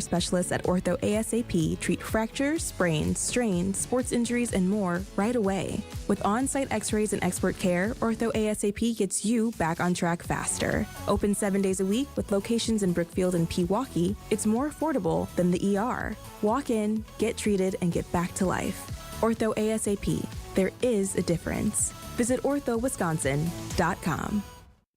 Specialists at Ortho ASAP treat fractures, sprains, strains, sports injuries, and more right away. With on-site x-rays and expert care, Ortho ASAP gets you back on track faster. Open 7 days a week with locations in Brookfield and Pewaukee, it's more affordable than the ER. Walk in, get treated, and get back to life. Ortho ASAP. There is a difference. Visit orthowisconsin.com.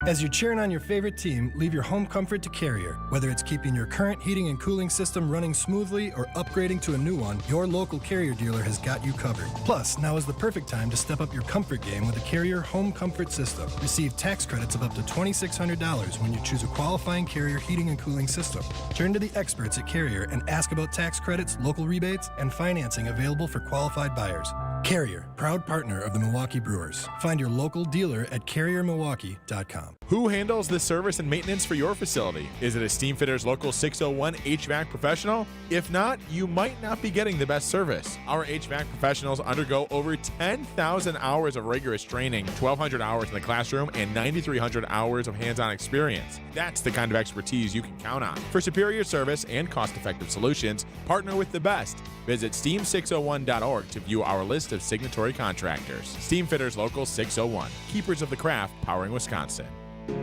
As you're cheering on your favorite team, leave your home comfort to Carrier. Whether it's keeping your current heating and cooling system running smoothly or upgrading to a new one, your local Carrier dealer has got you covered. Plus, now is the perfect time to step up your comfort game with a Carrier home comfort system. Receive tax credits of up to $2,600 when you choose a qualifying Carrier heating and cooling system. Turn to the experts at Carrier and ask about tax credits, local rebates, and financing available for qualified buyers. Carrier, proud partner of the Milwaukee Brewers. Find your local dealer at carriermilwaukee.com. Who handles the service and maintenance for your facility? Is it a Steamfitters Local 601 HVAC professional? If not, you might not be getting the best service. Our HVAC professionals undergo over 10,000 hours of rigorous training, 1,200 hours in the classroom, and 9,300 hours of hands-on experience. That's the kind of expertise you can count on. For superior service and cost-effective solutions, partner with the best. Visit steam601.org to view our list of signatory contractors. Steamfitters Local 601, keepers of the craft, powering Wisconsin.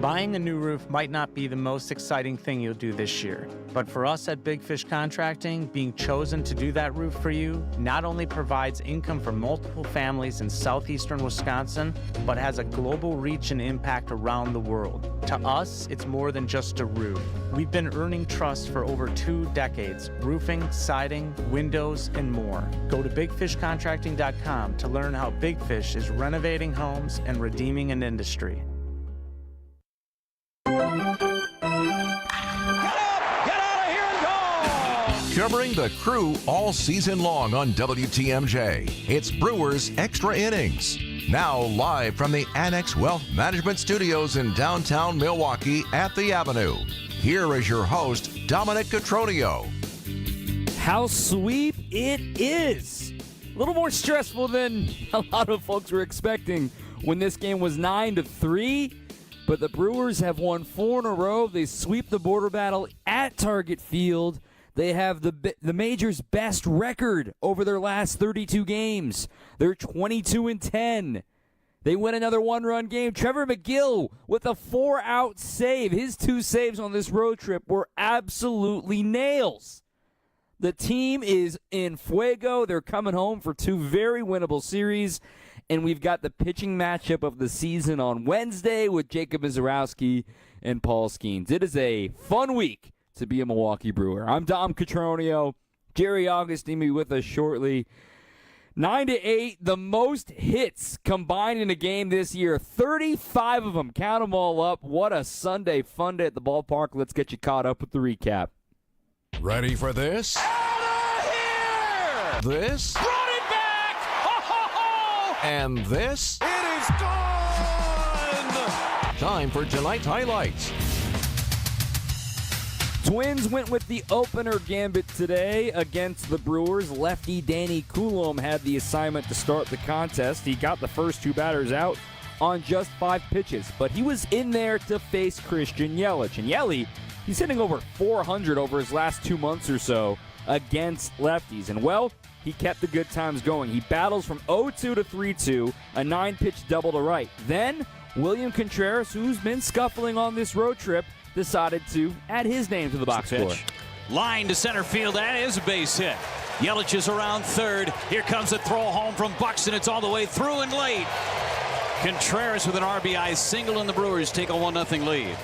Buying a new roof might not be the most exciting thing you'll do this year, but for us at Big Fish Contracting, being chosen to do that roof for you not only provides income for multiple families in southeastern Wisconsin, but has a global reach and impact around the world. To us, it's more than just a roof. We've been earning trust for over 2 decades, roofing, siding, windows, and more. Go to bigfishcontracting.com to learn how Big Fish is renovating homes and redeeming an industry. Covering the Crew all season long on WTMJ, it's Brewers Extra Innings. Now live from the Annex Wealth Management Studios in downtown Milwaukee at the Avenue. Here is your host, Dominic Cotroneo. How sweet it is. A little more stressful than a lot of folks were expecting when this game was 9-3. But the Brewers have won 4 in a row. They sweep the border battle at Target Field. They have the major's best record over their last 32 games. They're 22-10. They win another one-run game. Trevor McGill with a 4-out save. His 2 saves on this road trip were absolutely nails. The team is in fuego. They're coming home for 2 very winnable series. And we've got the pitching matchup of the season on Wednesday with Jacob Mizorowski and Paul Skeens. It is a fun week to be a Milwaukee Brewer. I'm Dom Cotroneo. Jerry Augustine will be with us shortly. 9-8, the most hits combined in a game this year. 35 of them. Count them all up. What a Sunday fun day at the ballpark. Let's get you caught up with the recap. Ready for this? Out of here! This? Brought it back! Ho, ho, ho! And this? It is gone! Time for tonight's highlights. Twins went with the opener gambit today against the Brewers. Lefty Danny Coulombe had the assignment to start the contest. He got the first 2 batters out on just 5 pitches, but he was in there to face Christian Yelich. And Yelich, he's hitting over 400 over his last 2 months or so against lefties. And, well, he kept the good times going. He battles from 0-2 to 3-2, a 9-pitch double to right. Then William Contreras, who's been scuffling on this road trip, decided to add his name to the box score. Line to center field. That is a base hit. Yelich is around third. Here comes a throw home from Buxton. It's all the way through and late. Contreras with an RBI single, and the Brewers take a 1-0 lead.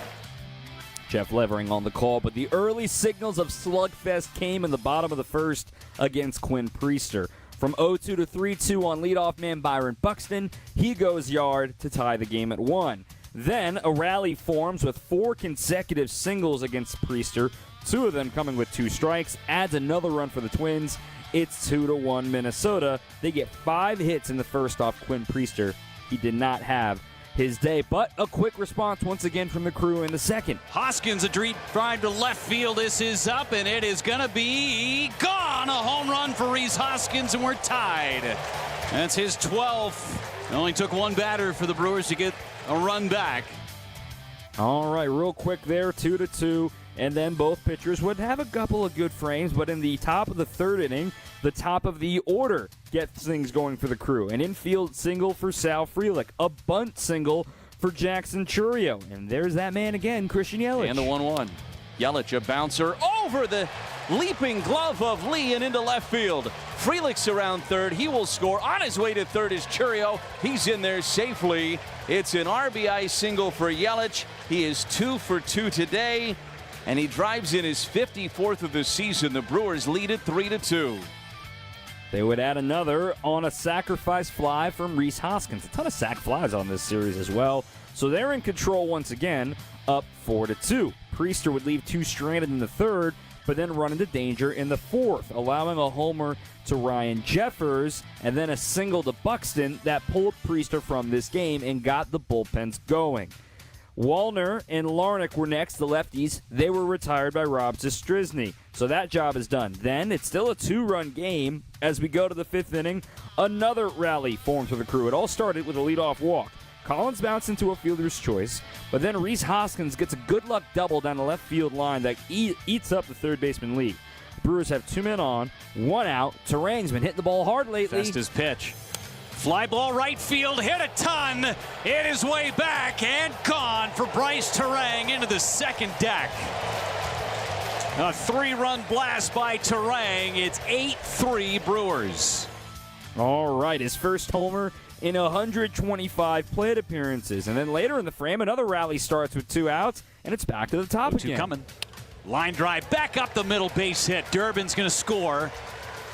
Jeff Levering on the call, but the early signals of slugfest came in the bottom of the first against Quinn Priester. From 0-2 to 3-2 on leadoff man Byron Buxton, he goes yard to tie the game at 1. Then a rally forms with 4 consecutive singles against Priester, 2 of them coming with 2 strikes, adds another run for the Twins. It's 2-1 Minnesota. They get 5 hits in the first off Quinn Priester. He did not have his day, but a quick response once again from the Crew in the second. Hoskins, a drive to left field. This is up, and it is going to be gone. A home run for Rhys Hoskins, and we're tied. That's his 12th. It only took 1 batter for the Brewers to get a run back. All right, real quick there, 2-2. and then both pitchers would have a couple of good frames, but in the top of the third inning, the top of the order gets things going for the Crew. An infield single for Sal Frelick, a bunt single for Jackson Chourio, and there's that man again, Christian Yelich. And the 1-1. Yelich, a bouncer over the leaping glove of Lee and into left field. Frelick's around third. He will score. On his way to third is Chourio. He's in there safely. It's an RBI single for Yelich. He is 2 for 2 today, and he drives in his 54th of the season. The Brewers lead it 3-2. They would add another on a sacrifice fly from Rhys Hoskins. A ton of sac flies on this series as well. So they're in control once again, up 4-2. Priester would leave 2 stranded in the third, but then run into danger in the fourth, allowing a homer to Ryan Jeffers and then a single to Buxton that pulled Priester from this game and got the bullpens going. Wallner and Larnach were next, the lefties. They were retired by Rob Zastryzny, so that job is done. Then it's still a 2-run game as we go to the 5th inning. Another rally formed for the Crew. It all started with a leadoff walk. Collins bounced into a fielder's choice, but then Rhys Hoskins gets a good luck double down the left field line that eats up the third baseman lead. The Brewers have 2 men on, 1 out. Terang's been hitting the ball hard lately. That's his pitch. Fly ball right field, hit a ton. It is way back and gone for Bryce Terang into the second deck. A 3-run blast by Terang. It's 8-3 Brewers. All right, his first homer in 125 plate appearances. And then later in the frame, another rally starts with 2 outs, and it's back to the top again. Coming. Line drive back up the middle, base hit. Durbin's going to score.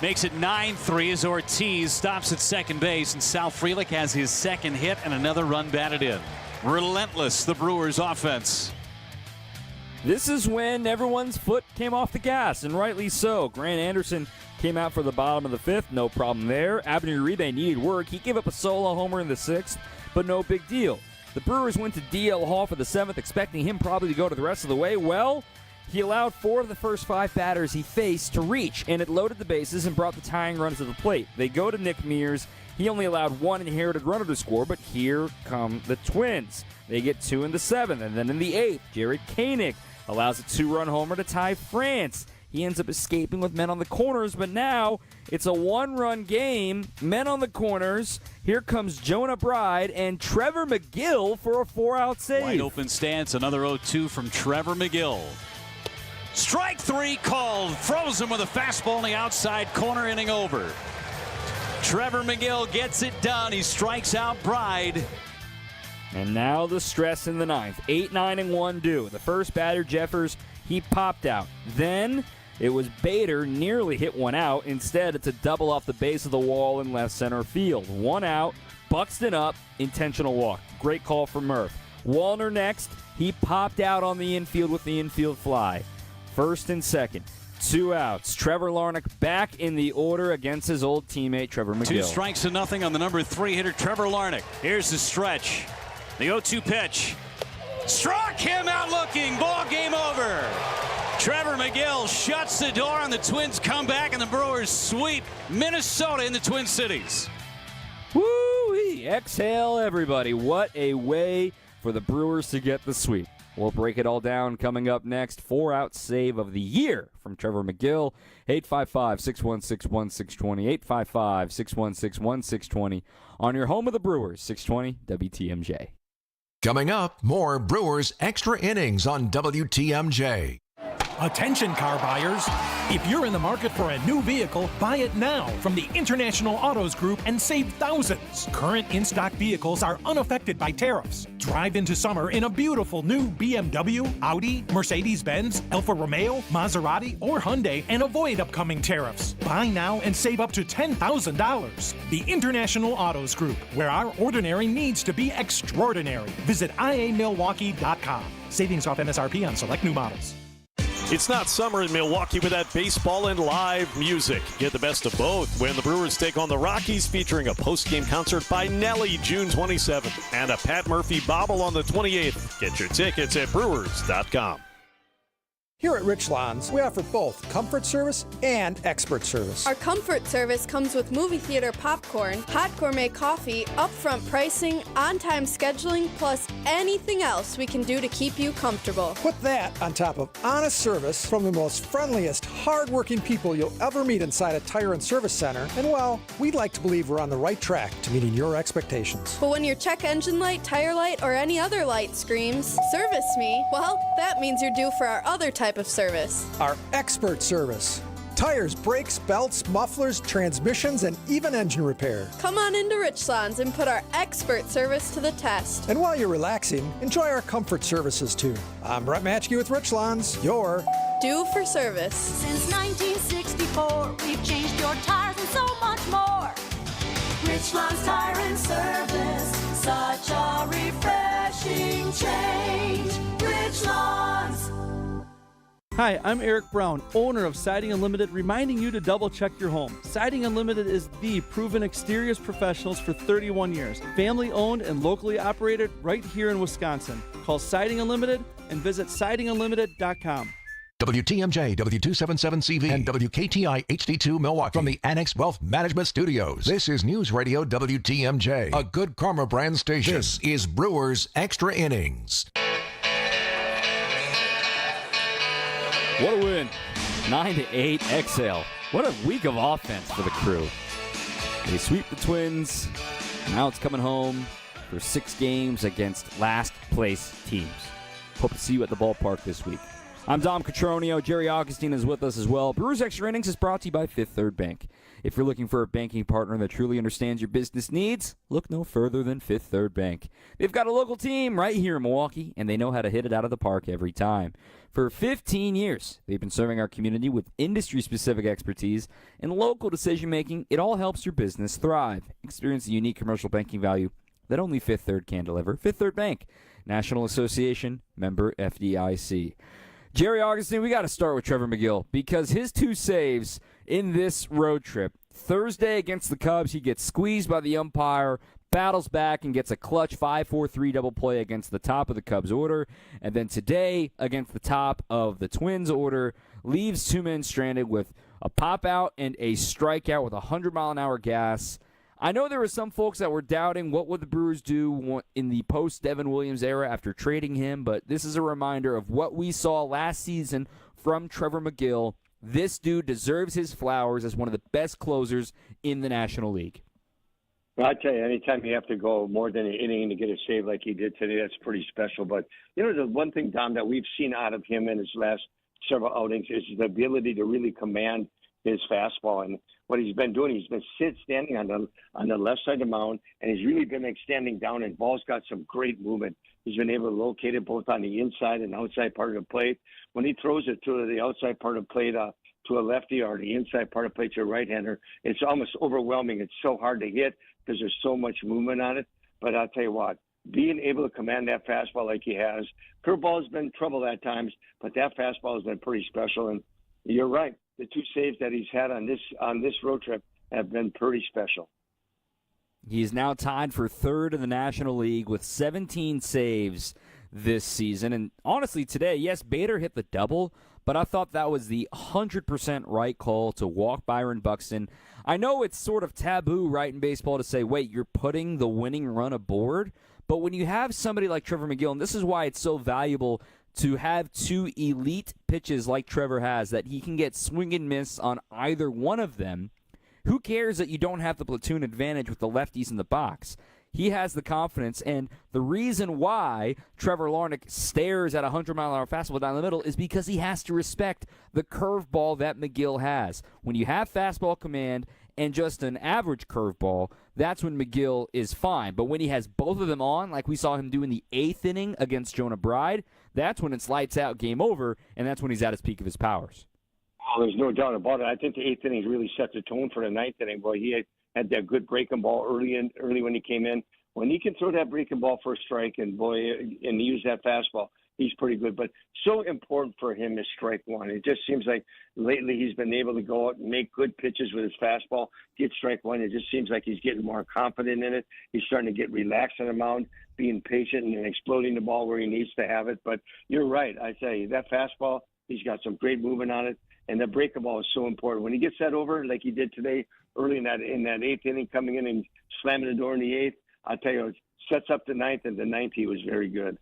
Makes it 9-3 as Ortiz stops at second base, and Sal Frelick has his second hit and another run batted in. Relentless, the Brewers offense. This is when everyone's foot came off the gas, and rightly so. Grant Anderson came out for the bottom of the 5th, no problem there. Abner Uribe needed work. He gave up a solo homer in the 6th, but no big deal. The Brewers went to DL Hall for the 7th, expecting him probably to go to the rest of the way. Well, he allowed 4 of the first 5 batters he faced to reach, and it loaded the bases and brought the tying run to the plate. They go to Nick Mears. He only allowed 1 inherited runner to score, but here come the Twins. They get 2 in the 7th, and then in the 8th, Jared Koenig allows a 2-run homer to Ty France. He ends up escaping with men on the corners, but now it's a 1-run game. Men on the corners. Here comes Jonah Bride and Trevor McGill for a 4-out save. Wide open stance, another 0-2 from Trevor McGill. Strike 3 called. Throws him with a fastball in the outside corner, inning over. Trevor McGill gets it done. He strikes out Bride. And now the stress in the 9th. 8-9 and 1 due. The first batter, Jeffers, he popped out. Then it was Bader, nearly hit 1 out. Instead, it's a double off the base of the wall in left center field. 1 out, Buxton up, intentional walk. Great call from Murph. Wallner next. He popped out on the infield with the infield fly. First and second, 2 outs. Trevor Larnach back in the order against his old teammate, Trevor McGill. 2 strikes to nothing on the number 3 hitter, Trevor Larnach. Here's the stretch. The 0-2 pitch. Struck him out looking. Ball game over. Trevor McGill shuts the door on the Twins comeback, and the Brewers sweep Minnesota in the Twin Cities. Woo-wee. Exhale, everybody. What a way for the Brewers to get the sweep. We'll break it all down coming up next. 4-out save of the year from Trevor McGill. 855-616-1620. 855-616-1620 on your home of the Brewers, 620 WTMJ. Coming up, more Brewers Extra Innings on WTMJ. Attention car buyers. If you're in the market for a new vehicle, buy it now from the International Autos Group and save thousands. Current in-stock vehicles are unaffected by tariffs. Drive into summer in a beautiful new BMW, Audi, Mercedes-Benz, Alfa Romeo, Maserati, or Hyundai and avoid upcoming tariffs. Buy now and save up to $10,000. The International Autos Group, where our ordinary needs to be extraordinary. Visit iamilwaukee.com. Savings off MSRP on select new models. It's not summer in Milwaukee without baseball and live music. Get the best of both when the Brewers take on the Rockies, featuring a post-game concert by Nelly June 27th and a Pat Murphy bobble on the 28th. Get your tickets at Brewers.com. Here at Rich Lawns, we offer both comfort service and expert service. Our comfort service comes with movie theater popcorn, hot gourmet coffee, upfront pricing, on-time scheduling, plus anything else we can do to keep you comfortable. Put that on top of honest service from the most friendliest, hard-working people you'll ever meet inside a tire and service center, and well, we'd like to believe we're on the right track to meeting your expectations. But when your check engine light, tire light, or any other light screams, "Service me," well, that means you're due for our other type of service. Our expert service. Tires, brakes, belts, mufflers, transmissions, and even engine repair. Come on into Richlands and put our expert service to the test. And while you're relaxing, enjoy our comfort services too. I'm Brett Matchke with Richlands, your due for service. Since 1964, we've changed your tires and so much more. Richlands Tire and Service, such a refreshing change. Richlands. Hi, I'm Eric Brown, owner of Siding Unlimited, reminding you to double-check your home. Siding Unlimited is the proven exteriors professionals for 31 years. Family-owned and locally operated right here in Wisconsin. Call Siding Unlimited and visit sidingunlimited.com. WTMJ, W277CV, and WKTI HD2 Milwaukee from the Annex Wealth Management Studios. This is News Radio WTMJ, a Good Karma brand station. This is Brewers Extra Innings. What a win. 9-8 exhale. What a week of offense for the Crew. They sweep the Twins. Now it's coming home for 6 games against last place teams. Hope to see you at the ballpark this week. I'm Dom Cotroneo. Jerry Augustine is with us as well. Brewers Extra Innings is brought to you by Fifth Third Bank. If you're looking for a banking partner that truly understands your business needs, look no further than Fifth Third Bank. They've got a local team right here in Milwaukee, and they know how to hit it out of the park every time. For 15 years, they've been serving our community with industry-specific expertise and local decision-making. It all helps your business thrive. Experience the unique commercial banking value that only Fifth Third can deliver. Fifth Third Bank, National Association, member FDIC. Jerry Augustine, we got to start with Trevor McGill because his 2 saves in this road trip. Thursday against the Cubs, he gets squeezed by the umpire, battles back and gets a clutch 5-4-3 double play against the top of the Cubs order. And then today against the top of the Twins order, leaves 2 men stranded with a pop-out and a strikeout with 100-mile-an-hour gas. I know there were some folks that were doubting what would the Brewers do in the post-Devin Williams era after trading him, but this is a reminder of what we saw last season from Trevor McGill. This dude deserves his flowers as one of the best closers in the National League. Well, I tell you, anytime you have to go more than an inning to get a save like he did today, that's pretty special. But, you know, the one thing, Dom, that we've seen out of him in his last several outings is the ability to really command his fastball. And what he's been doing, he's been standing on the left side of the mound, and he's really been standing down, and ball's got some great movement. He's been able to locate it both on the inside and outside part of the plate. When he throws it to the outside part of the plate to a lefty or the inside part of the plate to a right-hander, it's almost overwhelming. It's so hard to hit because there's so much movement on it. But I'll tell you what, being able to command that fastball like he has, curveball has been trouble at times, but that fastball has been pretty special. And you're right. The 2 saves that he's had on this road trip have been pretty special. He is now tied for 3rd in the National League with 17 saves this season. And honestly, today, yes, Bader hit the double, but I thought that was the 100% right call to walk Byron Buxton. I know it's sort of taboo, right, in baseball to say, wait, you're putting the winning run aboard. But when you have somebody like Trevor McGill, and this is why it's so valuable to have 2 elite pitches like Trevor has, that he can get swing and miss on either one of them, who cares that you don't have the platoon advantage with the lefties in the box? He has the confidence, and the reason why Trevor Larnach stares at a 100-mile-an-hour fastball down the middle is because he has to respect the curveball that McGill has. When you have fastball command and just an average curveball, that's when McGill is fine. But when he has both of them on, like we saw him do in the 8th inning against Jonah Bride, that's when it's lights out, game over, and that's when he's at his peak of his powers. Oh, there's no doubt about it. I think the 8th inning really set the tone for the 9th inning. Boy, he had that good breaking ball early when he came in. When he can throw that breaking ball for a strike and use that fastball, he's pretty good. But so important for him is strike one. It just seems like lately he's been able to go out and make good pitches with his fastball, get strike one. It just seems like he's getting more confident in it. He's starting to get relaxed on the mound, being patient and exploding the ball where he needs to have it. But you're right. I tell you, that fastball, He's got some great movement on it, and the breaking ball is so important. When he gets that over, like he did today, early in that 8th inning, coming in and slamming the door in the 8th, I'll tell you, it sets up the 9th, and the 9th he was very good.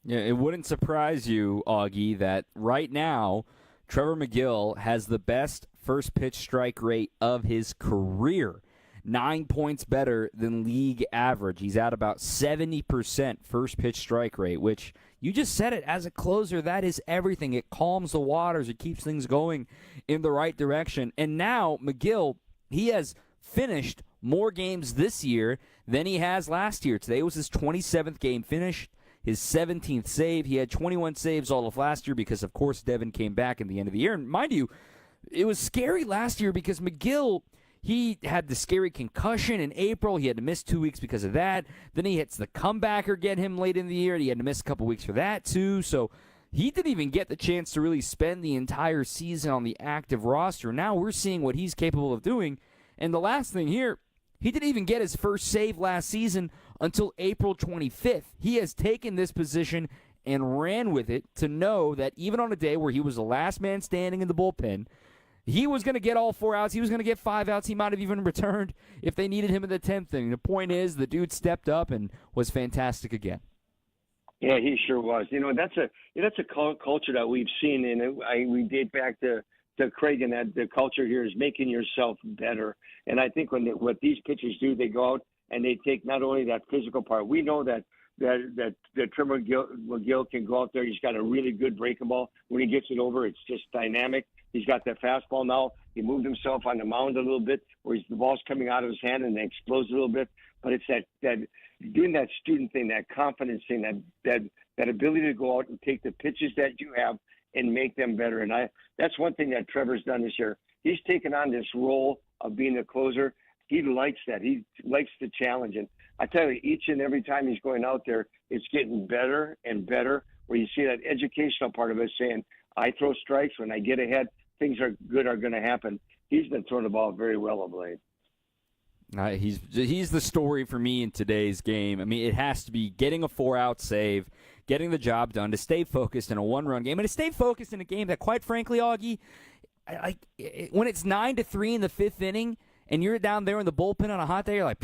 Yeah, it wouldn't surprise you, Augie, that right now Trevor McGill has the best first pitch strike rate of his career. 9 points better than league average. He's at about 70% first pitch strike rate, which you just said it, as a closer, that is everything. It calms the waters. It keeps things going in the right direction. And now McGill, he has finished more games this year than he has last year. Today was his 27th game finished, his 17th save. He had 21 saves all of last year because, of course, Devin came back in the end of the year. And mind you, it was scary last year because McGill, he had the scary concussion in April. He had to miss 2 weeks because of that. Then he hits the comebacker, get him late in the year. He had to miss a couple weeks for that, too. So he didn't even get the chance to really spend the entire season on the active roster. Now we're seeing what he's capable of doing. And the last thing here, he didn't even get his first save last season until April 25th. He has taken this position and ran with it to know that even on a day where he was the last man standing in the bullpen, he was going to get all 4 outs. He was going to get 5 outs. He might have even returned if they needed him in the 10th inning. The point is, the dude stepped up and was fantastic again. Yeah, he sure was. That's a culture that we've seen, and we date back to Craig, and that the culture here is making yourself better. And I think what these pitchers do, they go out and they take not only that physical part. We know that Trevor McGill can go out there. He's got a really good breaking ball. When he gets it over, it's just dynamic. He's got that fastball now. He moved himself on the mound a little bit, where the ball's coming out of his hand and it explodes a little bit. But it's that doing that student thing, that confidence thing, that ability to go out and take the pitches that you have and make them better. And that's one thing that Trevor's done this year. He's taken on this role of being a closer. He likes that. He likes the challenge. And I tell you, each and every time he's going out there, it's getting better and better, where you see that educational part of it saying, I throw strikes. When I get ahead, things are going to happen. He's been throwing the ball very well of late. He's the story for me in today's game. I mean, it has to be getting a 4-out save, getting the job done, to stay focused in a one-run game, and to stay focused in a game that, quite frankly, Augie, when it's 9-3 in the 5th inning, and you're down there in the bullpen on a hot day, you're like,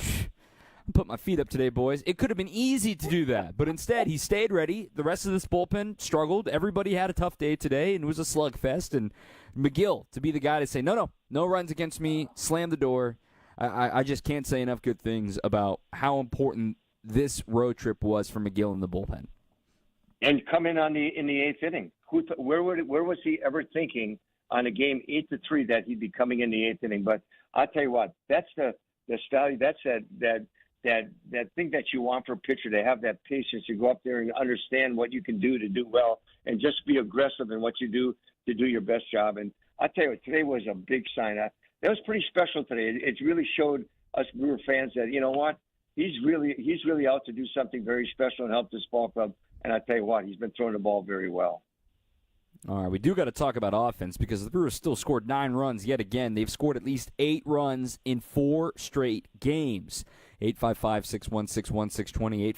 I'm putting my feet up today, boys. It could have been easy to do that, but instead he stayed ready. The rest of this bullpen struggled. Everybody had a tough day today, and it was a slugfest. And McGill to be the guy to say, no runs against me, slam the door. I just can't say enough good things about how important this road trip was for McGill in the bullpen. And come in in the 8th inning. Where was he ever thinking on a game 8-3 that he'd be coming in the 8th inning? But I'll tell you what, that's the style. That's that thing that you want for a pitcher, to have that patience to go up there and understand what you can do to do well, and just be aggressive in what you do to do your best job. And I tell you what, today was a big sign. That was pretty special today. It really showed us Brewer fans that, you know what, he's really out to do something very special and help this ball club. And I tell you what, he's been throwing the ball very well. All right, we do got to talk about offense, because the Brewers still scored 9 runs yet again. They've scored at least 8 runs in 4 straight games. 855-616-1620,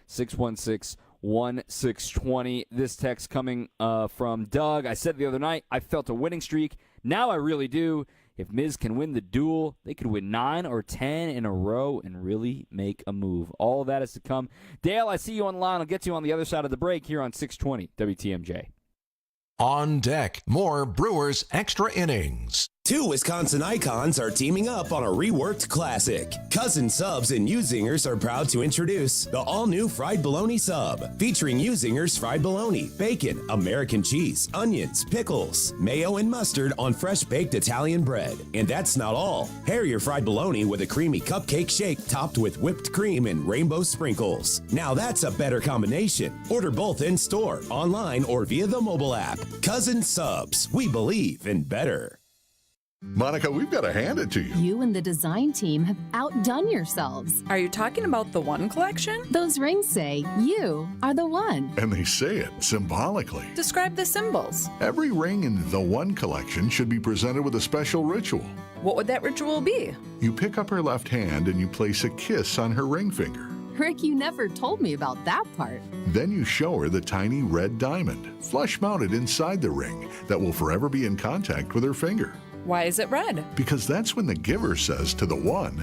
855-616-1620. This text coming from Doug. I said the other night, I felt a winning streak. Now I really do. If Miz can win the duel, they could win 9 or 10 in a row and really make a move. All of that is to come. Dale, I see you on the line. I'll get to you on the other side of the break here on 620 WTMJ. On deck, more Brewers Extra Innings. 2 Wisconsin icons are teaming up on a reworked classic. Cousin Subs and U-Zingers are proud to introduce the all-new Fried Bologna Sub, featuring U-Zingers fried bologna, bacon, American cheese, onions, pickles, mayo, and mustard on fresh-baked Italian bread. And that's not all. Pair your fried bologna with a creamy cupcake shake topped with whipped cream and rainbow sprinkles. Now that's a better combination. Order both in-store, online, or via the mobile app. Cousin Subs, we believe in better. Monica, we've got to hand it to you. You and the design team have outdone yourselves. Are you talking about the One collection? Those rings say you are the one. And they say it symbolically. Describe the symbols. Every ring in the One collection should be presented with a special ritual. What would that ritual be? You pick up her left hand and you place a kiss on her ring finger. Rick, you never told me about that part. Then you show her the tiny red diamond, flush mounted inside the ring, that will forever be in contact with her finger. Why is it red? Because that's when the giver says to the one,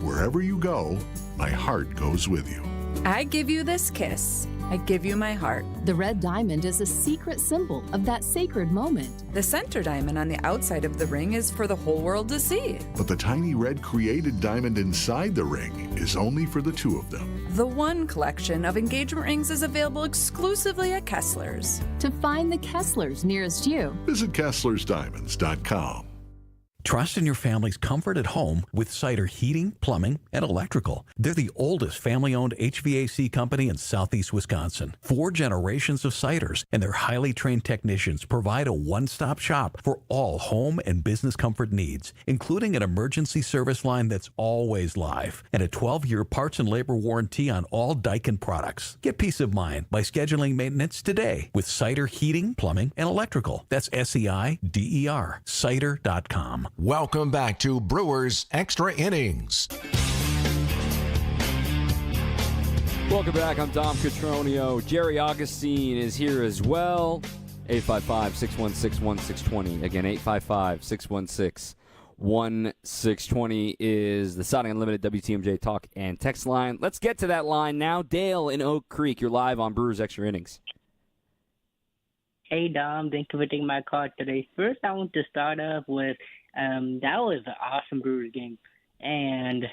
"Wherever you go, my heart goes with you." I give you this kiss. I give you my heart. The red diamond is a secret symbol of that sacred moment. The center diamond on the outside of the ring is for the whole world to see. But the tiny red created diamond inside the ring is only for the two of them. The One collection of engagement rings is available exclusively at Kessler's. To find the Kesslers nearest you, visit KesslersDiamonds.com. Trust in your family's comfort at home with Cider Heating, Plumbing, and Electrical. They're the oldest family-owned HVAC company in southeast Wisconsin. 4 generations of Ciders, and their highly trained technicians provide a one-stop shop for all home and business comfort needs, including an emergency service line that's always live and a 12-year parts and labor warranty on all Daikin products. Get peace of mind by scheduling maintenance today with Cider Heating, Plumbing, and Electrical. That's SEIDER, cider.com. Welcome back to Brewers Extra Innings. Welcome back. I'm Dom Cotroneo. Jerry Augustine is here as well. 855-616-1620. Again, 855-616-1620 is the Siding Unlimited WTMJ talk and text line. Let's get to that line now. Dale in Oak Creek, you're live on Brewers Extra Innings. Hey, Dom. Thank you for taking my call today. First, I want to start off with that was an awesome Brewers game. And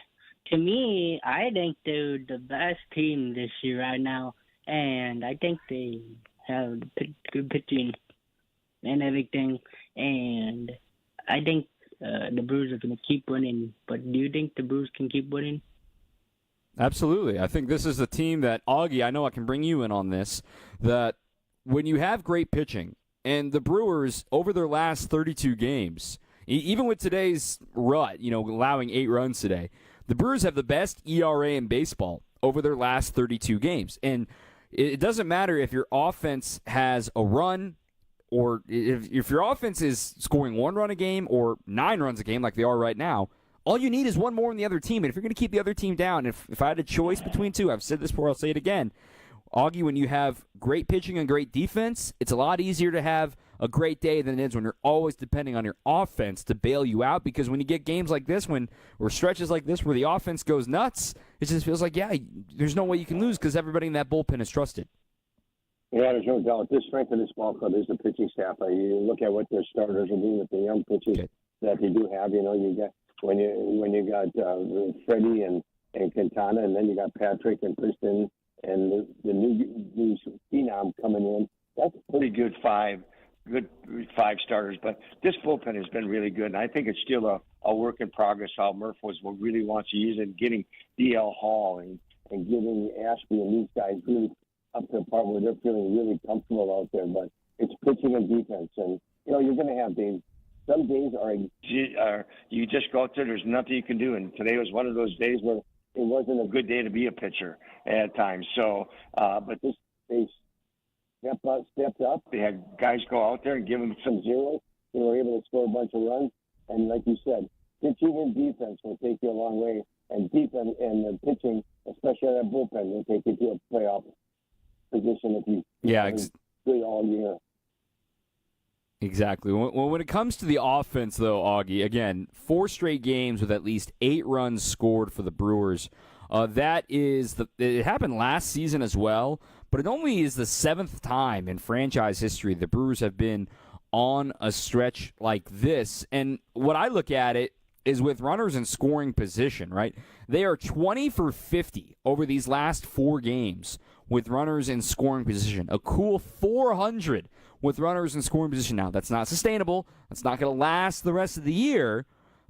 to me, I think they're the best team this year right now. And I think they have good pitching and everything. And I think the Brewers are going to keep winning. But do you think the Brewers can keep winning? Absolutely. I think this is the team that, Augie, I know I can bring you in on this, that when you have great pitching, and the Brewers, over their last 32 games, even with today's rut, allowing 8 runs today, the Brewers have the best ERA in baseball over their last 32 games. And it doesn't matter if your offense has a run or if your offense is scoring 1 run a game or 9 runs a game like they are right now. All you need is one more than the other team. And if you're going to keep the other team down, if I had a choice between two, I've said this before, I'll say it again, Augie, when you have great pitching and great defense, it's a lot easier to have a great day than it is when you're always depending on your offense to bail you out, because when you get games like this, or stretches like this where the offense goes nuts, it just feels like, there's no way you can lose because everybody in that bullpen is trusted. Yeah, there's no doubt. The strength of this ball club is the pitching staff. You look at what their starters are doing with the young pitchers that they do have. You got when you got Freddie and Quintana, and then you got Patrick and Kristen and the new phenom coming in. That's a pretty good five starters. But this bullpen has been really good, and I think it's still a work in progress how Murph really wants to use it, getting DL Hall and getting Ashby and these guys really up to the part where they're feeling really comfortable out there. But it's pitching and defense, and you're going to have days. Some days are you just go out there. There's nothing you can do, and today was one of those days where it wasn't a good day to be a pitcher at times. So, but they stepped up. They had guys go out there and give them some zeros. They were able to score a bunch of runs, and like you said, pitching and defense will take you a long way, and defense and the pitching, especially that bullpen, will take you to a playoff position if you good all year. Exactly. When it comes to the offense, though, Augie, again, 4 straight games with at least 8 runs scored for the Brewers. It happened last season as well, but it only is the 7th time in franchise history the Brewers have been on a stretch like this. And what I look at it is with runners in scoring position, right? They are 20 for 50 over these last 4 games with runners in scoring position. A cool 400 with runners in scoring position. Now, that's not sustainable. That's not going to last the rest of the year.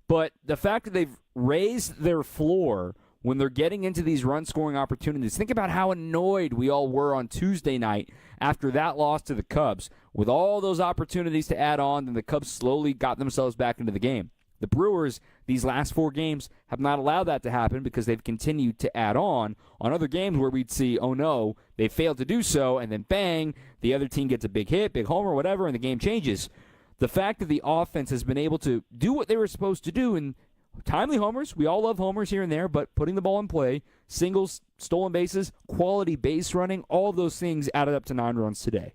But the fact that they've raised their floor when they're getting into these run-scoring opportunities. Think about how annoyed we all were on Tuesday night after that loss to the Cubs. With all those opportunities to add on, then the Cubs slowly got themselves back into the game. The Brewers, these last 4 games, have not allowed that to happen because they've continued to add on other games where we'd see, oh no, they failed to do so, and then bang, the other team gets a big hit, big homer, whatever, and the game changes. The fact that the offense has been able to do what they were supposed to do and timely homers. We all love homers here and there, but putting the ball in play, singles, stolen bases, quality base running, all of those things added up to 9 runs today.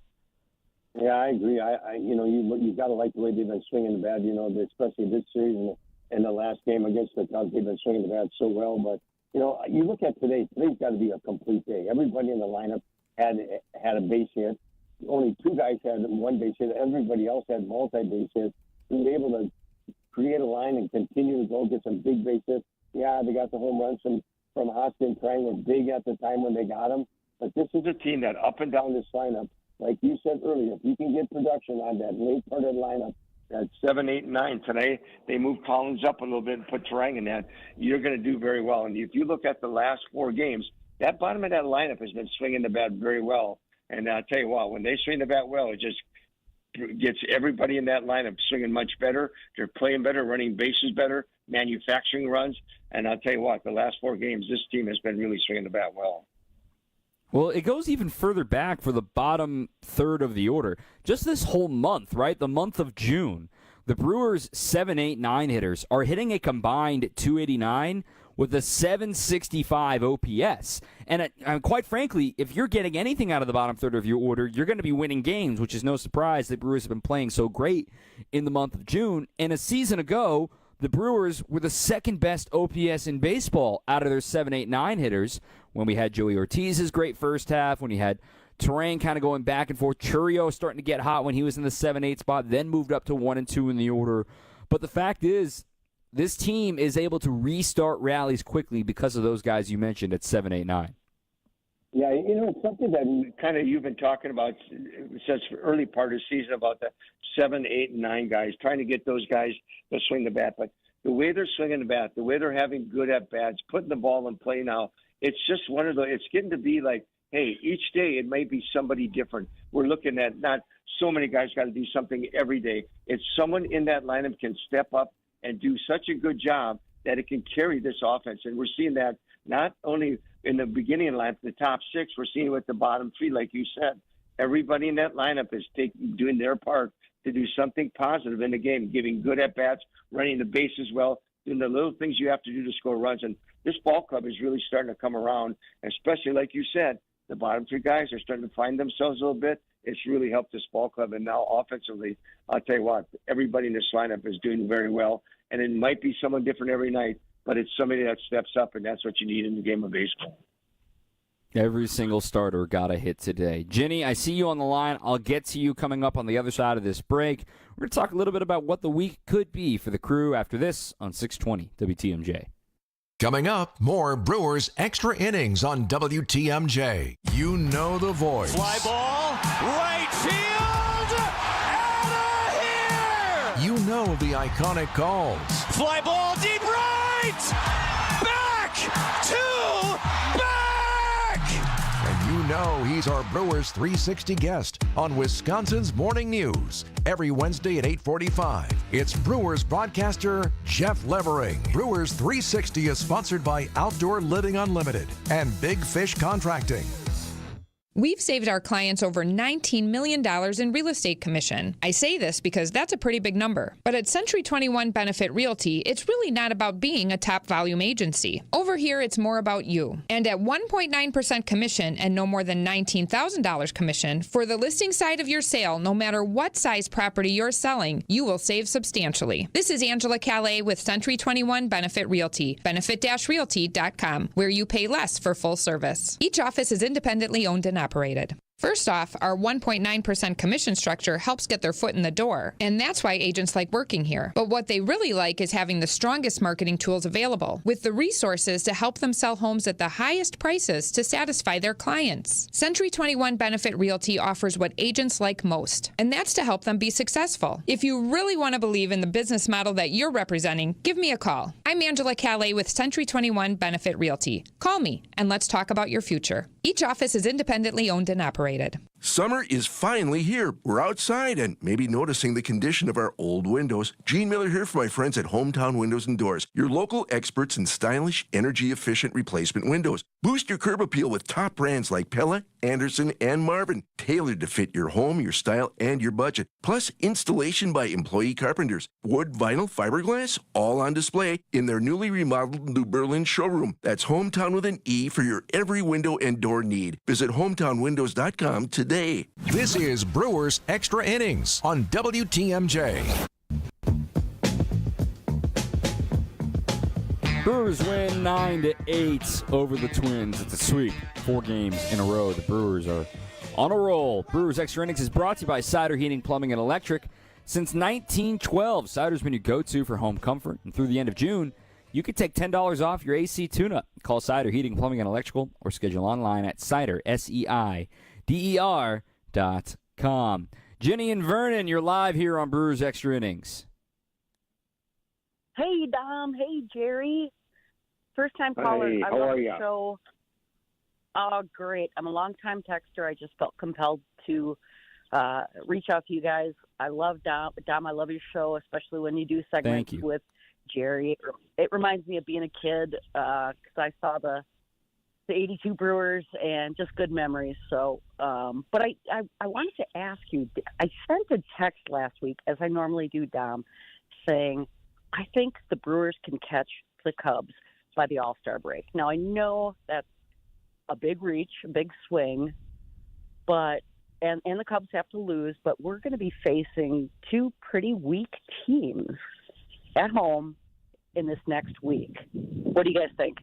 Yeah, I agree. You've got to like the way they've been swinging the bat, especially this series and the last game against the Cubs. They've been swinging the bat so well. But, you look at today's got to be a complete day. Everybody in the lineup had a base hit. Only 2 guys had 1 base hit. Everybody else had multi-base hits. We were able to create a line and continue to go get some big base hits. Yeah, they got the home runs from Hoskins. Trang were big at the time when they got them. But this is a team that up and down this lineup, like you said earlier, if you can get production on that late part of the lineup, at 7, 8, and 9 today, they moved Collins up a little bit and put Trang in that. You're going to do very well. And if you look at the last 4 games, that bottom of that lineup has been swinging the bat very well. And I'll tell you what, when they swing the bat well, it just gets everybody in that lineup swinging much better. They're playing better, running bases better, manufacturing runs. And I'll tell you what, the last 4 games, this team has been really swinging the bat well. Well, it goes even further back for the bottom third of the order. Just this whole month, right, the month of June, the Brewers' 7, 8, 9 hitters are hitting a combined 289 with a 765 OPS. And quite frankly, if you're getting anything out of the bottom third of your order, you're going to be winning games, which is no surprise. The Brewers have been playing so great in the month of June. And a season ago, the Brewers were the second best OPS in baseball out of their 7, 8, 9 hitters when we had Joey Ortiz's great first half, when you had Terrain kind of going back and forth, Chourio starting to get hot when he was in the 7, 8 spot, then moved up to 1 and 2 in the order. But the fact is, this team is able to restart rallies quickly because of those guys you mentioned at 7, 8, 9. Yeah, it's something that kind of you've been talking about since the early part of the season about the 7, 8, and 9 guys, trying to get those guys to swing the bat. But the way they're swinging the bat, the way they're having good at-bats, putting the ball in play now, it's just one of those, it's getting to be like, hey, each day it may be somebody different. We're looking at not so many guys got to do something every day. It's someone in that lineup can step up and do such a good job that it can carry this offense. And we're seeing that not only in the beginning of the lineup, the top 6, we're seeing it with the bottom 3, like you said. Everybody in that lineup is doing their part to do something positive in the game, giving good at-bats, running the bases well, doing the little things you have to do to score runs. And this ball club is really starting to come around, especially like you said, the bottom 3 guys are starting to find themselves a little bit. It's really helped this ball club. And now offensively, I'll tell you what, everybody in this lineup is doing very well. And it might be someone different every night, but it's somebody that steps up, and that's what you need in the game of baseball. Every single starter got a hit today. Ginny, I see you on the line. I'll get to you coming up on the other side of this break. We're going to talk a little bit about what the week could be for the Crew after this on 620 WTMJ. Coming up, more Brewers Extra Innings on WTMJ. You know the voice. Fly ball, right field, out of here! You know the iconic calls. Fly ball, deep right! Back to back! And you know he's our Brewers 360 guest on Wisconsin's Morning News. Every Wednesday at 8:45, it's Brewers broadcaster Jeff Levering. Brewers 360 is sponsored by Outdoor Living Unlimited and Big Fish Contracting. We've saved our clients over $19 million in real estate commission. I say this because that's a pretty big number. But at Century 21 Benefit Realty, it's really not about being a top volume agency. Over here, it's more about you. And at 1.9% commission and no more than $19,000 commission, for the listing side of your sale, no matter what size property you're selling, you will save substantially. This is Angela Calais with Century 21 Benefit Realty, benefit-realty.com, where you pay less for full service. Each office is independently owned and operated. First off, our 1.9% commission structure helps get their foot in the door, and that's why agents like working here. But what they really like is having the strongest marketing tools available, with the resources to help them sell homes at the highest prices to satisfy their clients. Century 21 Benefit Realty offers what agents like most, and that's to help them be successful. If you really want to believe in the business model that you're representing, give me a call. I'm Angela Calais with Century 21 Benefit Realty. Call me, and let's talk about your future. Each office is independently owned and operated. Summer is finally here. We're outside and maybe noticing the condition of our old windows. Gene Miller here for my friends at Hometown Windows and Doors, your local experts in stylish, energy-efficient replacement windows. Boost your curb appeal with top brands like Pella, Anderson, and Marvin, tailored to fit your home, your style, and your budget. Plus, installation by employee carpenters. Wood, vinyl, fiberglass, all on display in their newly remodeled New Berlin showroom. That's Hometown with an E for your every window and door need. Visit hometownwindows.com today. This is Brewers Extra Innings on WTMJ. Brewers win 9-8 over the Twins. It's a sweep. 4 games in a row. The Brewers are on a roll. Brewers Extra Innings is brought to you by Cider Heating, Plumbing, and Electric. Since 1912, Cider's been your go-to for home comfort. And through the end of June, you can take $10 off your AC tune-up. Call Cider Heating, Plumbing, and Electrical or schedule online at Cider, SEIDER.com. Jenny and Vernon, you're live here on Brewers Extra Innings. Hey, Dom. Hey, Jerry. First-time caller. Hey, I how love are the ya? show. Oh, great. I'm a long-time texter. I just felt compelled to reach out to you guys. I love Dom. Dom, I love your show, especially when you do segments with Jerry. It reminds me of being a kid because I saw the 82 Brewers and just good memories. So, but I wanted to ask you, I sent a text last week, as I normally do, Dom, saying, I think the Brewers can catch the Cubs by the All-Star break. Now, I know that's a big reach, a big swing, but and the Cubs have to lose, but we're going to be facing 2 pretty weak teams at home in this next week. What do you guys think?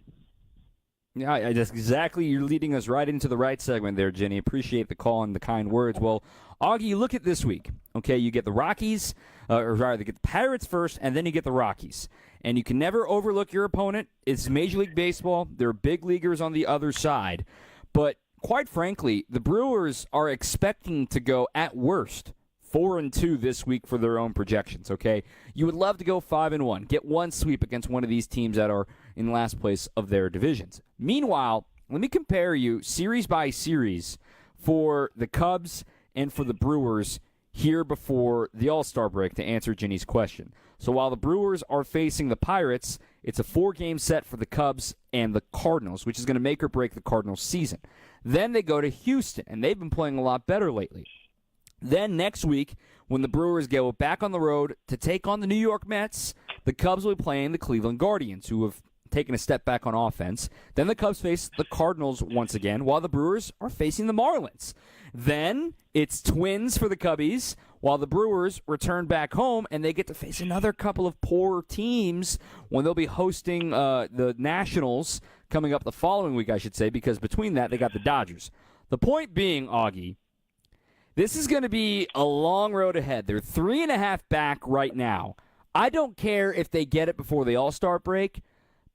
Yeah, that's exactly. You're leading us right into the right segment there, Jenny. Appreciate the call and the kind words. Well, Augie, you look at this week. Okay, you get the Rockies, or rather, you get the Pirates first, and then you get the Rockies. And you can never overlook your opponent. It's Major League Baseball. There are big leaguers on the other side. But quite frankly, the Brewers are expecting to go, at worst, 4-2 this week for their own projections, okay? You would love to go 5-1, get one sweep against one of these teams that are in last place of their divisions. Meanwhile, let me compare you series by series for the Cubs and for the Brewers here before the All-Star break to answer Ginny's question. So while the Brewers are facing the Pirates, it's a 4-game set for the Cubs and the Cardinals, which is going to make or break the Cardinals' season. Then they go to Houston, and they've been playing a lot better lately. Then next week, when the Brewers go back on the road to take on the New York Mets, the Cubs will be playing the Cleveland Guardians, who have taken a step back on offense. Then the Cubs face the Cardinals once again, while the Brewers are facing the Marlins. Then it's Twins for the Cubbies, while the Brewers return back home, and they get to face another couple of poor teams when they'll be hosting the Nationals coming up the following week, I should say, because between that, they got the Dodgers. The point being, Augie, this is going to be a long road ahead. They're 3.5 back right now. I don't care if they get it before the All-Star break,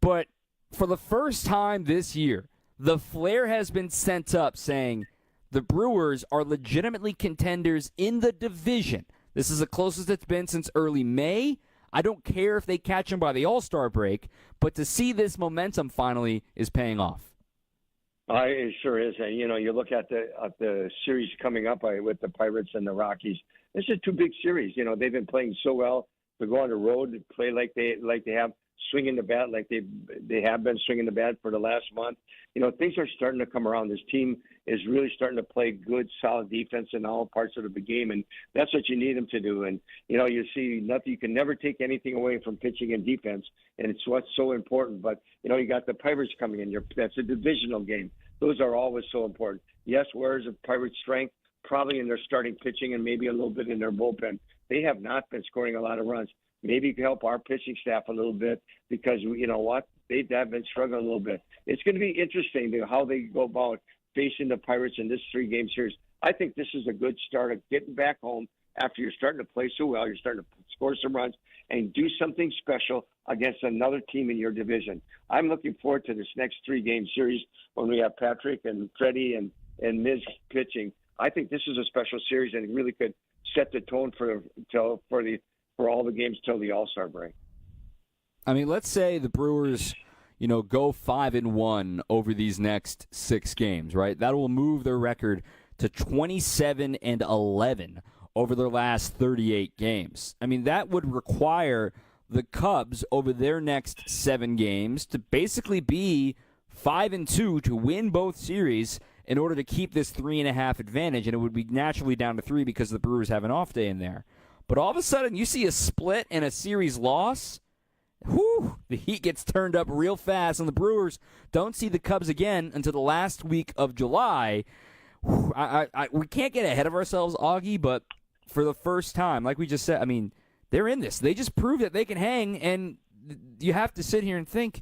but for the first time this year, the flare has been sent up saying the Brewers are legitimately contenders in the division. This is the closest it's been since early May. I don't care if they catch them by the All-Star break, but to see this momentum finally is paying off. It sure is. And, you look at the series coming up with the Pirates and the Rockies. This is 2 big series. They've been playing so well to go on the road and play like they have, swinging the bat like they have been swinging the bat for the last month. Things are starting to come around. This team is really starting to play good, solid defense in all parts of the game, and that's what you need them to do. And, you see nothing. You can never take anything away from pitching and defense, and it's what's so important. But, you got the Pirates coming in. That's a divisional game. Those are always so important. Yes, where's the Pirates' strength? Probably in their starting pitching and maybe a little bit in their bullpen. They have not been scoring a lot of runs. Maybe you can help our pitching staff a little bit because, you know what, they have been struggling a little bit. It's going to be interesting how they go about facing the Pirates in this 3-game series. I think this is a good start of getting back home after you're starting to play so well. You're starting to score some runs and do something special against another team in your division. I'm looking forward to this next 3-game series when we have Patrick and Freddie and Miz pitching. I think this is a special series and it really could set the tone for all the games till the All-Star break. I mean, let's say the Brewers, go 5-1 over these next 6 games, right? That will move their record to 27-11 over their last 38 games. I mean, that would require the Cubs over their next 7 games to basically be 5-2 to win both series in order to keep this 3.5 advantage, and it would be naturally down to 3 because the Brewers have an off day in there. But all of a sudden, you see a split and a series loss, whew, the heat gets turned up real fast, and the Brewers don't see the Cubs again until the last week of July. We can't get ahead of ourselves, Augie, but for the first time, like we just said, I mean, they're in this. They just proved that they can hang, and you have to sit here and think,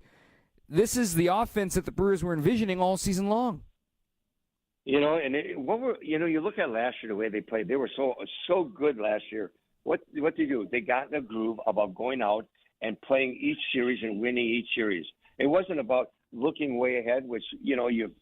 this is the offense that the Brewers were envisioning all season long. You know, and you look at last year, the way they played. They were so good last year. What did they do? They got in a groove about going out and playing each series and winning each series. It wasn't about looking way ahead, which,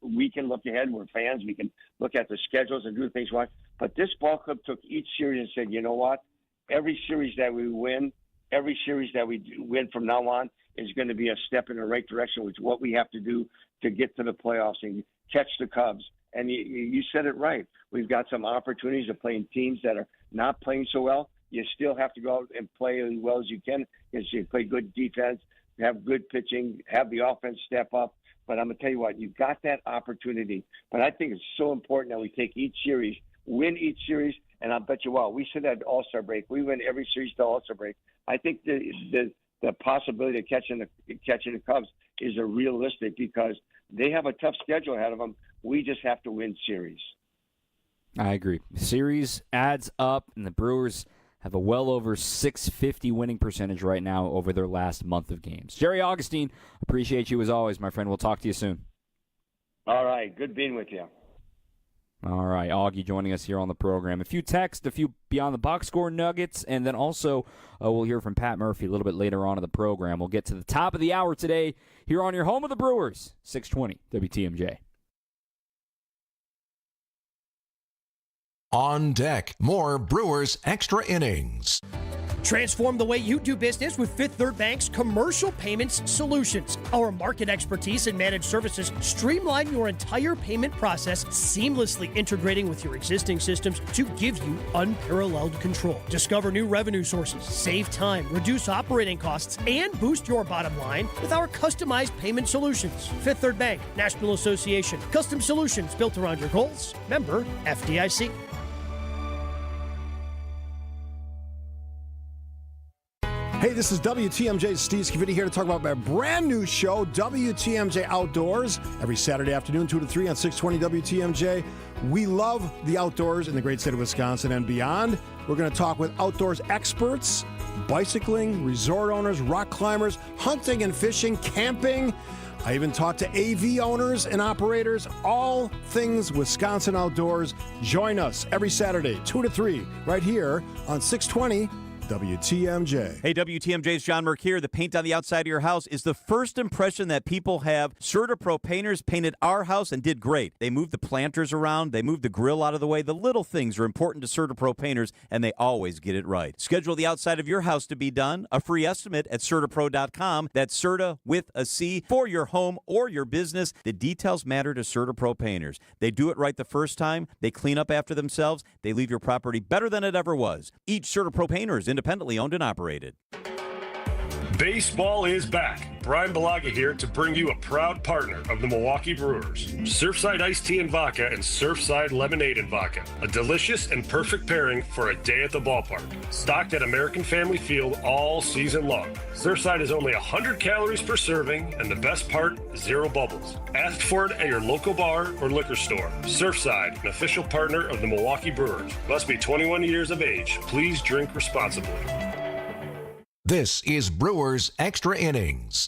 we can look ahead. We're fans. We can look at the schedules and do things right. But this ball club took each series and said, you know what? Every series that we win, every series that we win from now on is going to be a step in the right direction, which is what we have to do to get to the playoffs and catch the Cubs. And you said it right. We've got some opportunities of playing teams that are not playing so well. You still have to go out and play as well as you can because you play good defense, have good pitching, have the offense step up. But I'm going to tell you what, you've got that opportunity. But I think it's so important that we take each series, win each series, and I'll bet you what, we said that All-Star break. We win every series to All-Star break. I think the possibility of catching the Cubs is a realistic because they have a tough schedule ahead of them. We just have to win series. I agree. The series adds up, and the Brewers have a well over .650 winning percentage right now over their last month of games. Jerry Augustine, appreciate you as always, my friend. We'll talk to you soon. All right. Good being with you. All right. Augie joining us here on the program. A few texts, a few Beyond the Box Score nuggets, and then also we'll hear from Pat Murphy a little bit later on in the program. We'll get to the top of the hour today here on your home of the Brewers, 620 WTMJ. On deck, more Brewers Extra Innings. Transform the way you do business with Fifth Third Bank's Commercial Payments Solutions. Our market expertise and managed services streamline your entire payment process, seamlessly integrating with your existing systems to give you unparalleled control. Discover new revenue sources, save time, reduce operating costs, and boost your bottom line with our customized payment solutions. Fifth Third Bank, National Association. Custom solutions built around your goals. Member FDIC. Hey, this is WTMJ's Steve Scavidi here to talk about my brand new show, WTMJ Outdoors, every Saturday afternoon, 2 to 3 on 620 WTMJ. We love the outdoors in the great state of Wisconsin and beyond. We're going to talk with outdoors experts, bicycling, resort owners, rock climbers, hunting and fishing, camping. I even talked to AV owners and operators, all things Wisconsin outdoors. Join us every Saturday, 2 to 3, right here on 620 WTMJ. Hey, WTMJ's John Merck here. The paint on the outside of your house is the first impression that people have. CertaPro painters painted our house and did great. They moved the planters around. They moved the grill out of the way. The little things are important to CertaPro painters, and they always get it right. Schedule the outside of your house to be done. A free estimate at CertaPro.com. That's Certa with a C for your home or your business. The details matter to CertaPro painters. They do it right the first time. They clean up after themselves. They leave your property better than it ever was. Each CertaPro painter is independently owned and operated. Baseball is back. Brian Balaga here to bring you a proud partner of the Milwaukee Brewers. Surfside Iced Tea and Vodka and Surfside Lemonade and Vodka. A delicious and perfect pairing for a day at the ballpark. Stocked at American Family Field all season long. Surfside is only 100 calories per serving, and the best part, 0 bubbles. Ask for it at your local bar or liquor store. Surfside, an official partner of the Milwaukee Brewers. Must be 21 years of age. Please drink responsibly. This is Brewers Extra Innings.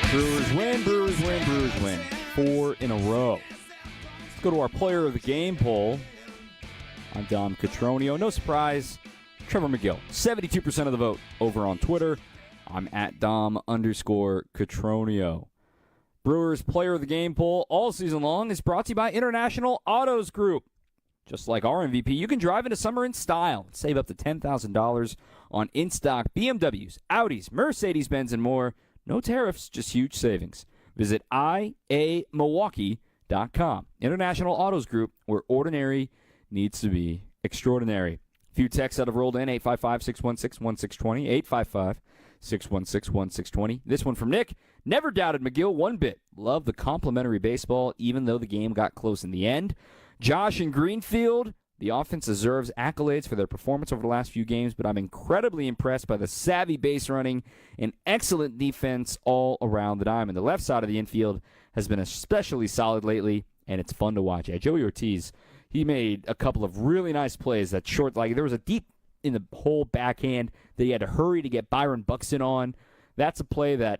Brewers win, Brewers win, Brewers win. 4 in a row. Let's go to our player of the game poll. I'm Dom Cotroneo. No surprise, Trevor McGill. 72% of the vote over on Twitter. I'm at Dom_Cotroneo. Brewers player of the game poll all season long is brought to you by International Autos Group. Just like our MVP, you can drive into summer in style and save up to $10,000 on in-stock BMWs, Audis, Mercedes-Benz, and more. No tariffs, just huge savings. Visit IAMilwaukee.com. Internationalautos.com. International Autos Group, where ordinary needs to be extraordinary. A few texts that have rolled in, 855-616-1620, 855-616-1620. This one from Nick. Never doubted McGill one bit. Love the complimentary baseball, even though the game got close in the end. Josh in Greenfield. The offense deserves accolades for their performance over the last few games, but I'm incredibly impressed by the savvy base running and excellent defense all around the diamond. The left side of the infield has been especially solid lately, and it's fun to watch. Yeah, Joey Ortiz, he made a couple of really nice plays that short, like there was a deep in the whole backhand that he had to hurry to get Byron Buxton on. That's a play that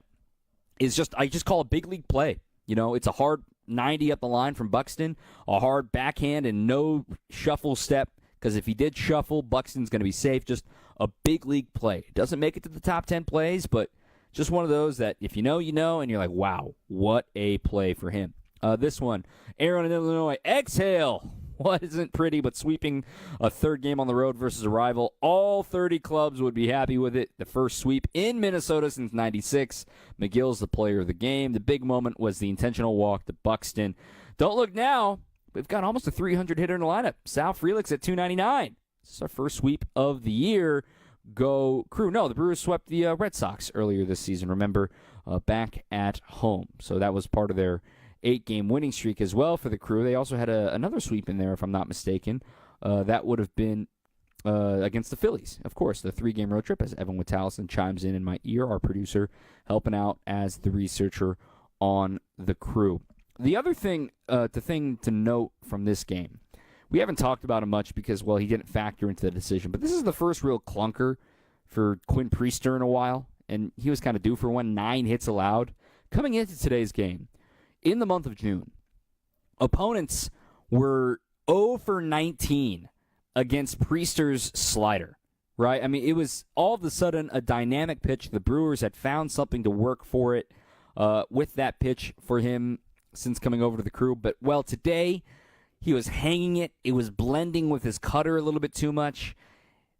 is I just call a big league play. You know, it's a hard 90 up the line from Buxton, a hard backhand and no shuffle step, because if he did shuffle, Buxton's going to be safe. Just a big league play. It doesn't make it to the top 10 plays, but just one of those that if you know, you know, and you're like, wow, what a play for him. This one, Aaron in Illinois, exhale. What isn't pretty but sweeping a third game on the road versus a rival? All 30 clubs would be happy with it. The first sweep in Minnesota since '96. McGill's the player of the game. The big moment was the intentional walk to Buxton. Don't look now. We've got almost a 300 hitter in the lineup. Sal Frelick's at 299. This is our first sweep of the year. Go Crew. No, the Brewers swept the Red Sox earlier this season, remember, back at home. So that was part of their 8-game winning streak as well for the Crew. They also had another sweep in there, if I'm not mistaken. That would have been against the Phillies, of course, the 3-game road trip, as Evan Witalison chimes in my ear, our producer, helping out as the researcher on the Crew. The other thing to note from this game, we haven't talked about him much because, well, he didn't factor into the decision, but this is the first real clunker for Quinn Priester in a while, and he was kind of due for one, 9 hits allowed. Coming into today's game, in the month of June, opponents were 0 for 19 against Priester's slider, right? I mean, it was all of a sudden a dynamic pitch. The Brewers had found something to work for it with that pitch for him since coming over to the Crew. But, well, today he was hanging it. It was blending with his cutter a little bit too much.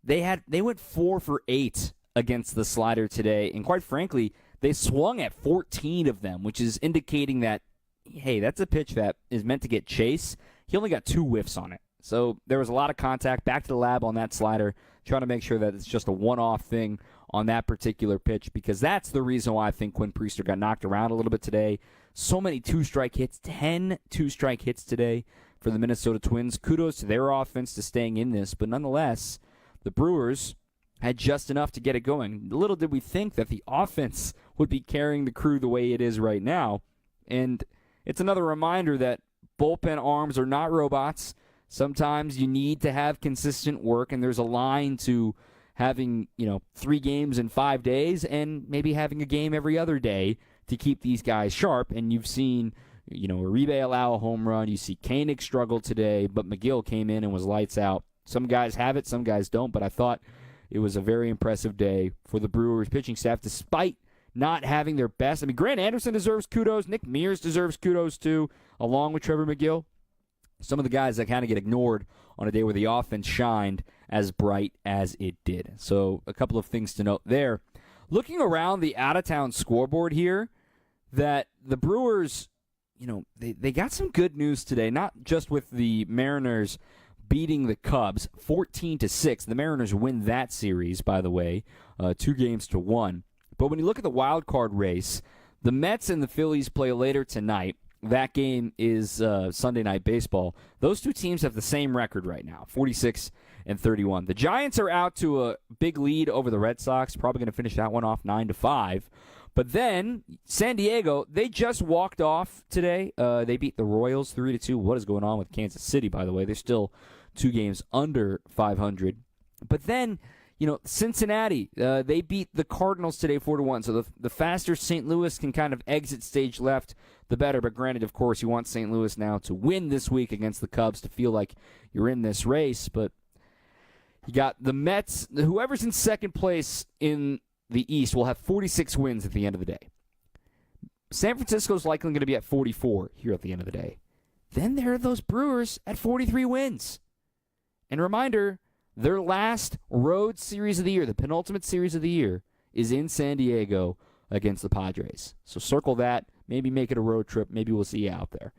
They went 4 for 8 against the slider today, and quite frankly, they swung at 14 of them, which is indicating that, hey, that's a pitch that is meant to get chase. He only got 2 whiffs on it. So there was a lot of contact. Back to the lab on that slider, trying to make sure that it's just a one-off thing on that particular pitch, because that's the reason why I think Quinn Priester got knocked around a little bit today. So many 2-strike hits, 10 2-strike hits today for the Minnesota Twins. Kudos to their offense to staying in this, but nonetheless, the Brewers had just enough to get it going. Little did we think that the offense would be carrying the Crew the way it is right now, and it's another reminder that bullpen arms are not robots. Sometimes you need to have consistent work, and there's a line to having, 3 games in 5 days and maybe having a game every other day to keep these guys sharp. And you've seen, Uribe allow a home run. You see Koenig struggle today, but McGill came in and was lights out. Some guys have it, some guys don't, but I thought it was a very impressive day for the Brewers pitching staff, despite not having their best. I mean, Grant Anderson deserves kudos. Nick Mears deserves kudos, too, along with Trevor McGill. Some of the guys that kind of get ignored on a day where the offense shined as bright as it did. So a couple of things to note there. Looking around the out-of-town scoreboard here, that the Brewers, they got some good news today, not just with the Mariners beating the Cubs 14-6. The Mariners win that series, by the way, 2-1. But when you look at the wild card race, the Mets and the Phillies play later tonight. That game is Sunday Night Baseball. Those two teams have the same record right now, 46-31. The Giants are out to a big lead over the Red Sox, probably going to finish that one off 9-5. But then San Diego, they just walked off today. They beat the Royals 3-2. What is going on with Kansas City, by the way? They're still 2 games under 500. But then, Cincinnati, they beat the Cardinals today 4-1. So the faster St. Louis can kind of exit stage left, the better. But granted, of course, you want St. Louis now to win this week against the Cubs to feel like you're in this race. But you got the Mets. Whoever's in second place in the East will have 46 wins at the end of the day. San Francisco's likely going to be at 44 here at the end of the day. Then there are those Brewers at 43 wins. And reminder, their last road series of the year, the penultimate series of the year, is in San Diego against the Padres. So circle that. Maybe make it a road trip. Maybe we'll see you out there.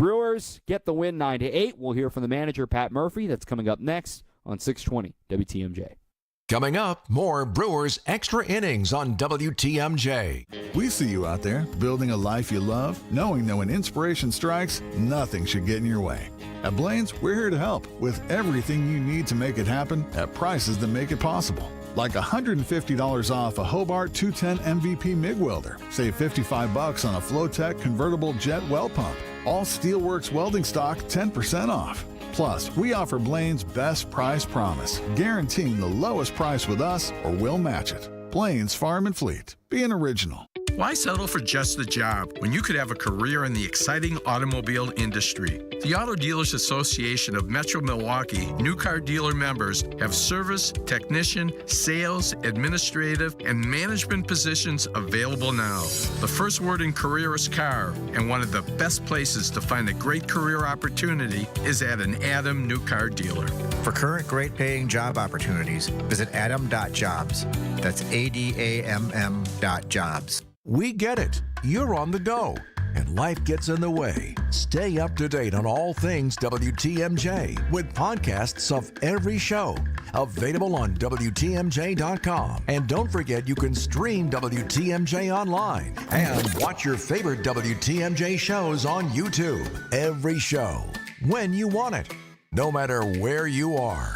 Brewers get the win 9-8. We'll hear from the manager, Pat Murphy. That's coming up next on 620 WTMJ. Coming up, more Brewers Extra Innings on WTMJ. We see you out there building a life you love, knowing that when inspiration strikes, nothing should get in your way. At Blaine's, we're here to help with everything you need to make it happen at prices that make it possible. Like $150 off a Hobart 210 MVP MIG welder. Save $55 on a Flowtech convertible jet well pump. All Steelworks welding stock 10% off. Plus, we offer Blaine's best price promise, guaranteeing the lowest price with us or we'll match it. Blaine's Farm and Fleet. Be an original. Why settle for just a job when you could have a career in the exciting automobile industry? The Auto Dealers Association of Metro Milwaukee new car dealer members have service, technician, sales, administrative, and management positions available now. The first word in career is car, and one of the best places to find a great career opportunity is at an Adam new car dealer. For current great paying job opportunities, visit adam.jobs. That's ADAMM.jobs. We get it. You're on the go, and life gets in the way. Stay up to date on all things WTMJ with podcasts of every show. Available on WTMJ.com. And don't forget you can stream WTMJ online and watch your favorite WTMJ shows on YouTube. Every show, when you want it, no matter where you are.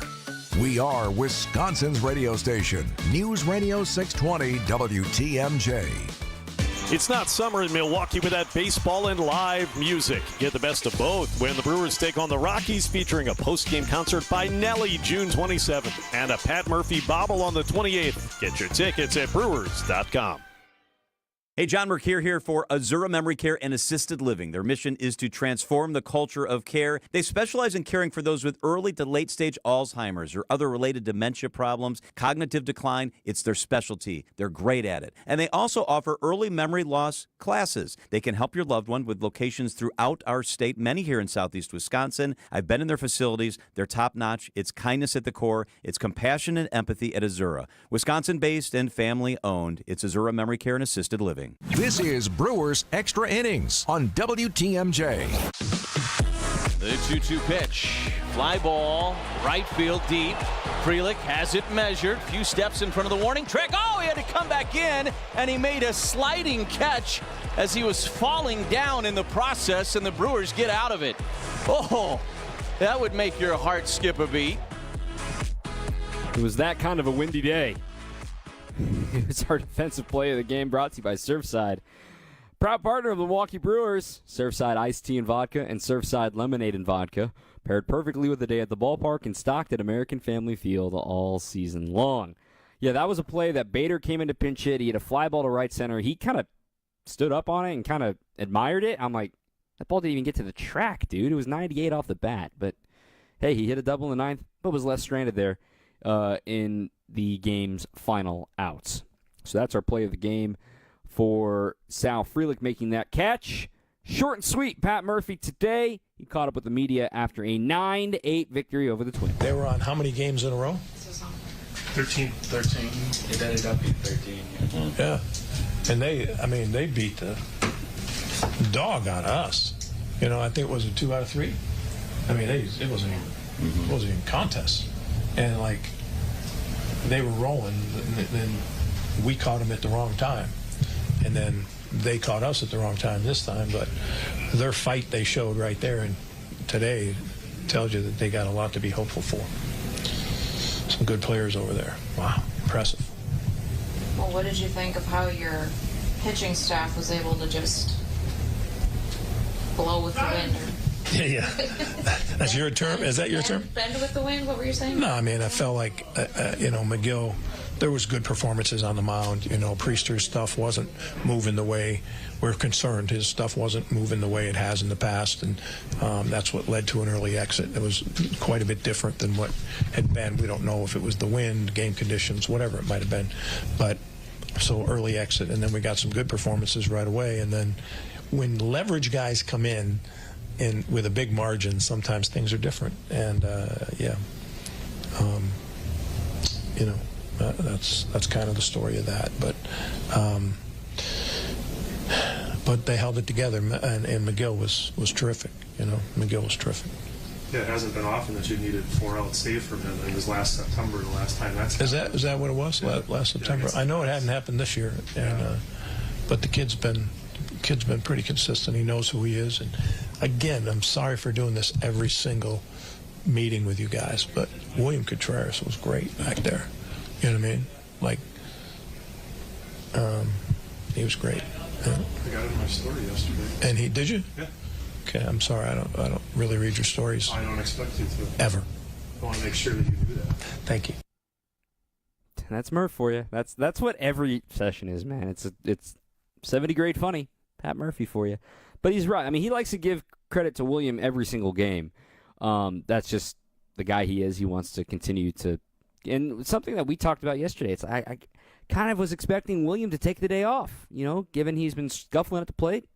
We are Wisconsin's radio station, News Radio 620 WTMJ. It's not summer in Milwaukee without baseball and live music. Get the best of both when the Brewers take on the Rockies, featuring a post-game concert by Nelly June 27th and a Pat Murphy bobble on the 28th. Get your tickets at Brewers.com. Hey, John Mercure here for Azura Memory Care and Assisted Living. Their mission is to transform the culture of care. They specialize in caring for those with early to late-stage Alzheimer's or other related dementia problems, cognitive decline. It's their specialty. They're great at it. And they also offer early memory loss classes. They can help your loved one with locations throughout our state, many here in southeast Wisconsin. I've been in their facilities. They're top-notch. It's kindness at the core. It's compassion and empathy at Azura. Wisconsin-based and family-owned. It's Azura Memory Care and Assisted Living. This is Brewers Extra Innings on WTMJ. The 2-2 pitch. Fly ball, right field deep. Frelick has it measured. Few steps in front of the warning track. Oh, he had to come back in, and he made a sliding catch as he was falling down in the process, and the Brewers get out of it. Oh, that would make your heart skip a beat. It was that kind of a windy day. It was our defensive play of the game, brought to you by Surfside. Proud partner of the Milwaukee Brewers, Surfside Iced Tea and Vodka and Surfside Lemonade and Vodka, paired perfectly with a day at the ballpark and stocked at American Family Field all season long. Yeah, that was a play that Bader came in to pinch hit. He had a fly ball to right center. He kind of stood up on it and kind of admired it. I'm like, that ball didn't even get to the track, dude. It was 98 off the bat. But, hey, he hit a double in the ninth, but was left stranded there in the game's final outs. So that's our play of the game for Sal Frelick making that catch. Short and sweet, Pat Murphy today. He caught up with the media after a 9-8 victory over the Twins. They were on how many games in a row? 13. It ended up being 13. Yeah. And they beat the dog on us. You know, I think it was a 2 out of 3. I mean, it wasn't even contest. And like, they were rolling, and then we caught them at the wrong time. And then they caught us at the wrong time this time. But their fight they showed right there and today tells you that they got a lot to be hopeful for. Some good players over there. Wow, impressive. Well, what did you think of how your pitching staff was able to just blow with the wind? Yeah. That's your term? Is that your term? Bend with the wind? What were you saying? No, I mean, I felt like, McGill, there was good performances on the mound. Priester's stuff wasn't moving the way we're concerned. His stuff wasn't moving the way it has in the past, and that's what led to an early exit. It was quite a bit different than what had been. We don't know if it was the wind, game conditions, whatever it might have been. But so early exit, and then we got some good performances right away. And then when leverage guys come in, and with a big margin, sometimes things are different. And that's kind of the story of that. But they held it together, and McGill was terrific. McGill was terrific. Yeah, it hasn't been often that you needed 4-out save from him. It was last September, the last time that's happened. Is that what it was? Yeah. Last September? I know it hadn't happened this year, but the kid's been pretty consistent. He knows who he is, and again, I'm sorry for doing this every single meeting with you guys, but William Contreras was great back there. You know what I mean? He was great. I got it in my story yesterday. And did you? Yeah. Okay, I'm sorry. I don't really read your stories. I don't expect you to. Ever. I want to make sure that you do that. Thank you. That's Murph for you. That's what every session is, man. It's 70 grade funny. Pat Murphy for you. But he's right. I mean, he likes to give credit to William every single game. That's just the guy he is. He wants to continue to. And something that we talked about yesterday, I kind of was expecting William to take the day off, given he's been scuffling at the plate.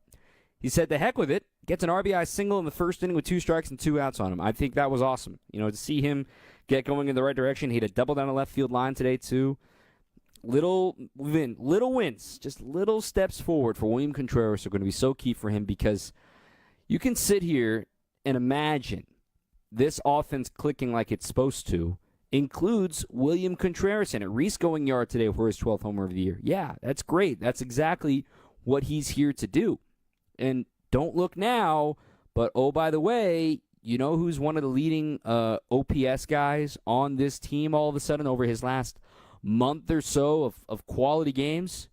He said, the heck with it. Gets an RBI single in the first inning with 2 strikes and 2 outs on him. I think that was awesome. To see him get going in the right direction. He had a double down the left field line today, too. Little wins, just little steps forward for William Contreras are going to be so key for him, because you can sit here and imagine this offense clicking like it's supposed to includes William Contreras in it. Reese going yard today for his 12th homer of the year. Yeah, that's great. That's exactly what he's here to do. And don't look now, but oh, by the way, you know who's one of the leading OPS guys on this team all of a sudden over his last month or so of quality games?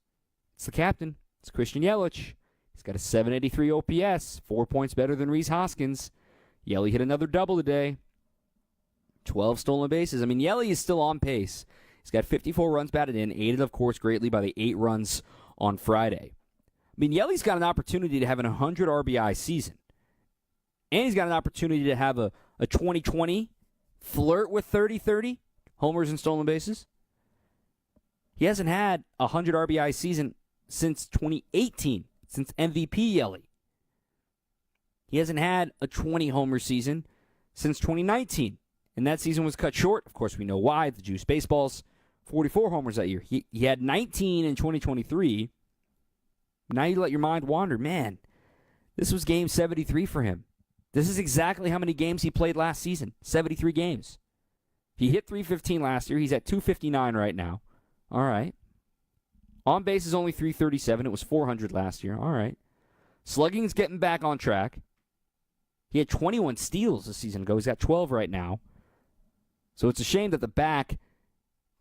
It's the captain. It's Christian Yelich. He's got a 783 OPS, 4 points better than Rhys Hoskins. Yelly hit another double today. 12 stolen bases. I mean, Yelly is still on pace. He's got 54 runs batted in, aided, of course, greatly by the 8 runs on Friday. I mean, Yelly's got an opportunity to have an 100 RBI season. And he's got an opportunity to have a 2020 flirt with 30-30 homers and stolen bases. He hasn't had a 100 RBI season since 2018, since MVP Yelly. He hasn't had a 20-homer season since 2019. And that season was cut short. Of course, we know why. The juice baseballs, 44 homers that year. He had 19 in 2023. Now you let your mind wander. Man, this was game 73 for him. This is exactly how many games he played last season. 73 games. He hit 315 last year. He's at 259 right now. All right. On base is only 337. It was 400 last year. All right. Slugging's getting back on track. He had 21 steals a season ago. He's got 12 right now. So it's a shame that the back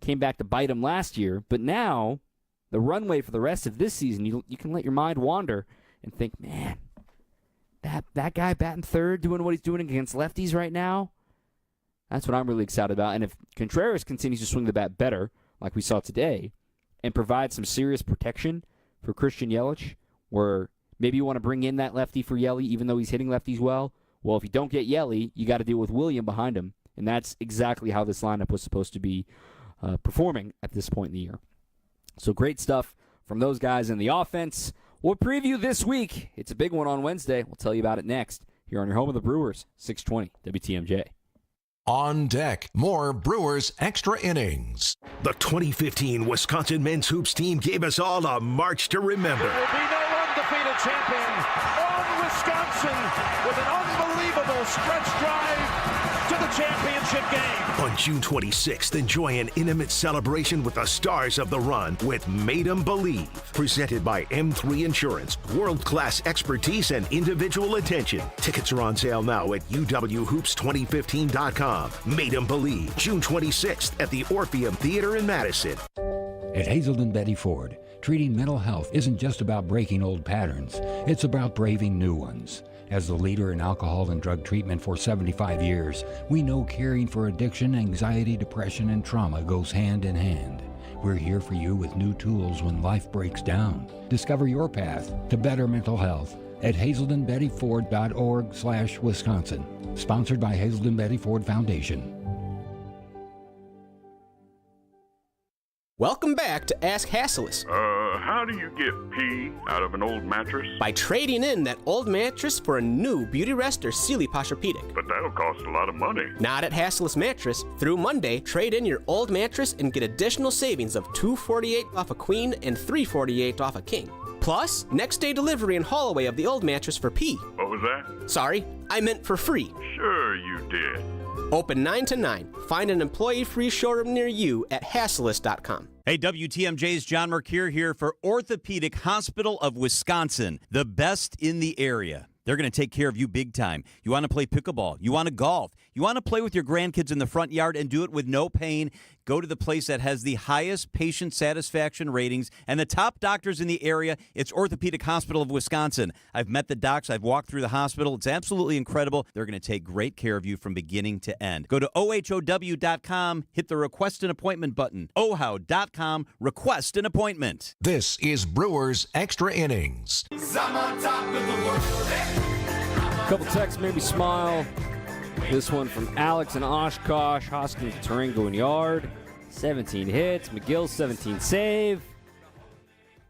came back to bite him last year. But now, the runway for the rest of this season, you can let your mind wander and think, man, that guy batting third, doing what he's doing against lefties right now, that's what I'm really excited about. And if Contreras continues to swing the bat better, like we saw today, and provide some serious protection for Christian Yelich, where maybe you want to bring in that lefty for Yelly, even though he's hitting lefties well if you don't get Yelly, you got to deal with William behind him. And that's exactly how this lineup was supposed to be performing at this point in the year. So great stuff from those guys in the offense. We'll preview this week. It's a big one on Wednesday. We'll tell you about it next here on your home of the Brewers, 620 WTMJ. On deck, more Brewers Extra Innings. The 2015 Wisconsin men's hoops team gave us all a march to remember. There will be no undefeated champion on Wisconsin with an unbelievable stretch drive to the championship game. On June 26th, enjoy an intimate celebration with the stars of the run with Made 'em Believe. Presented by M3 Insurance. World-class expertise and individual attention. Tickets are on sale now at uwhoops2015.com. Made 'em Believe, June 26th at the Orpheum Theater in Madison. At Hazelden Betty Ford, treating mental health isn't just about breaking old patterns. It's about braving new ones. As the leader in alcohol and drug treatment for 75 years, we know caring for addiction, anxiety, depression, and trauma goes hand in hand. We're here for you with new tools when life breaks down. Discover your path to better mental health at hazeldenbettyford.org/Wisconsin. Sponsored by Hazelden Betty Ford Foundation. Welcome back to Ask Hasslis. How do you get pee out of an old mattress? By trading in that old mattress for a new Beauty Rest or Sealy Posturepedic. But that'll cost a lot of money. Not at Hasslis Mattress. Through Monday, trade in your old mattress and get additional savings of $248 off a queen and $348 off a king. Plus, next day delivery and haul away of the old mattress for P. What was that? Sorry, I meant for free. Sure you did. Open 9 to 9. Find an employee-free showroom near you at Hasselist.com. Hey, WTMJ's John Mercure here for Orthopedic Hospital of Wisconsin, the best in the area. They're going to take care of you big time. You want to play pickleball. You want to golf. You want to play with your grandkids in the front yard and do it with no pain. Go to the place that has the highest patient satisfaction ratings and the top doctors in the area. It's Orthopedic Hospital of Wisconsin. I've met the docs. I've walked through the hospital. It's absolutely incredible. They're going to take great care of you from beginning to end. Go to OHOW.com, hit the request an appointment button. OHOW.com, request an appointment. This is Brewers Extra Innings. Couple texts made me smile. This one from Alex in Oshkosh, Hoskins, Tarango, and Yard. 17 hits, McGill 17 save.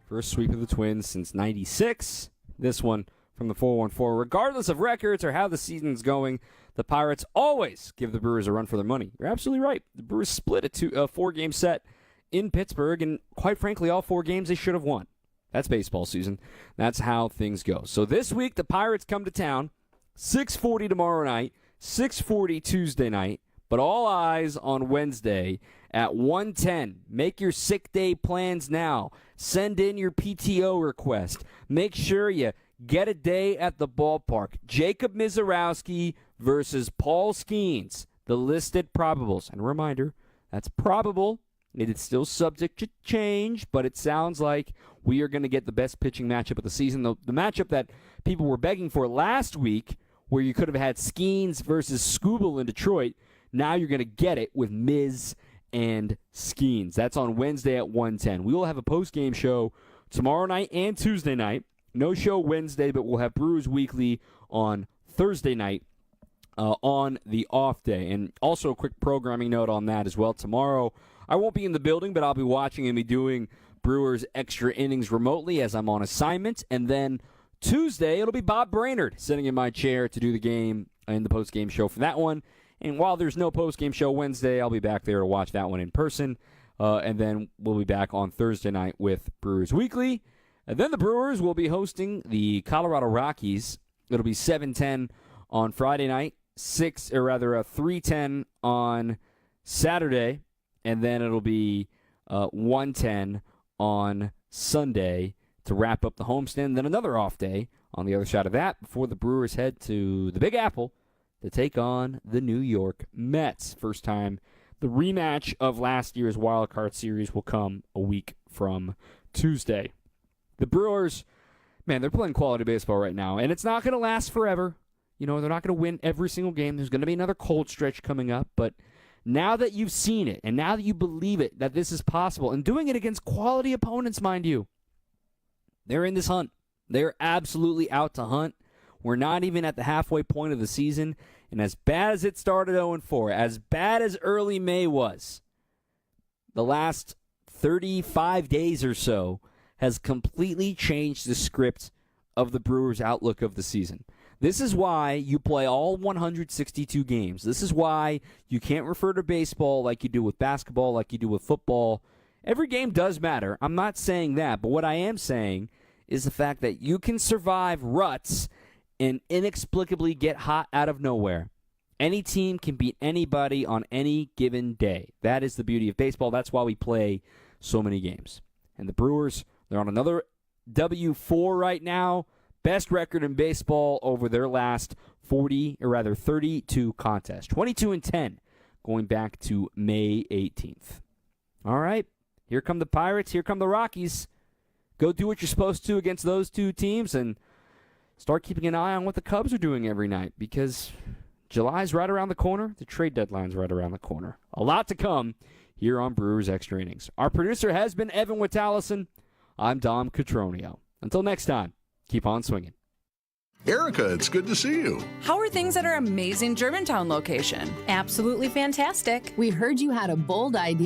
First sweep of the Twins since 96. This one from the 414. Regardless of records or how the season's going, the Pirates always give the Brewers a run for their money. You're absolutely right. The Brewers split a 4-game set in Pittsburgh, and quite frankly, all 4 games they should have won. That's baseball season. That's how things go. So this week, the Pirates come to town. 6:40 tomorrow night, 6:40 Tuesday night, but all eyes on Wednesday at 1:10. Make your sick day plans now. Send in your PTO request. Make sure you get a day at the ballpark. Jacob Mizorowski versus Paul Skeens, the listed probables. And a reminder, that's probable. It is still subject to change, but it sounds like we are going to get the best pitching matchup of the season. The matchup that people were begging for last week, where you could have had Skeens versus Skubal in Detroit, now you're going to get it with Miz and Skeens. That's on Wednesday at 1:10. We will have a post-game show tomorrow night and Tuesday night. No show Wednesday, but we'll have Brewers Weekly on Thursday night on the off day. And also a quick programming note on that as well. Tomorrow, I won't be in the building, but I'll be watching and be doing Brewers Extra Innings remotely as I'm on assignment. And then Tuesday, it'll be Bob Brainerd sitting in my chair to do the game and the post-game show for that one. And while there's no post-game show Wednesday, I'll be back there to watch that one in person. And then we'll be back on Thursday night with Brewers Weekly. And then the Brewers will be hosting the Colorado Rockies. It'll be 7:10 on Friday night, 3:10 on Saturday, and then it'll be 1:10 on Sunday to wrap up the homestand. Then another off day on the other side of that before the Brewers head to the Big Apple to take on the New York Mets. First time the rematch of last year's Wild Card Series will come a week from Tuesday. The Brewers, man, they're playing quality baseball right now, and it's not going to last forever. You know, they're not going to win every single game. There's going to be another cold stretch coming up, but now that you've seen it, and now that you believe it, that this is possible, and doing it against quality opponents, mind you, they're in this hunt. They're absolutely out to hunt. We're not even at the halfway point of the season, and as bad as it started 0-4, as bad as early May was, the last 35 days or so has completely changed the script of the Brewers' outlook of the season. This is why you play all 162 games. This is why you can't refer to baseball like you do with basketball, like you do with football. Every game does matter. I'm not saying that, but what I am saying is the fact that you can survive ruts and inexplicably get hot out of nowhere. Any team can beat anybody on any given day. That is the beauty of baseball. That's why we play so many games. And the Brewers, they're on another W4 right now. Best record in baseball over their last 32 contests. 22-10 going back to May 18th. All right, here come the Pirates. Here come the Rockies. Go do what you're supposed to against those two teams and start keeping an eye on what the Cubs are doing every night because July's right around the corner. The trade deadline's right around the corner. A lot to come here on Brewers Extra Innings. Our producer has been Evan Witalison. I'm Dom Cotroneo. Until next time, keep on swinging. Erica, it's good to see you. How are things at our amazing Germantown location? Absolutely fantastic. We heard you had a bold idea.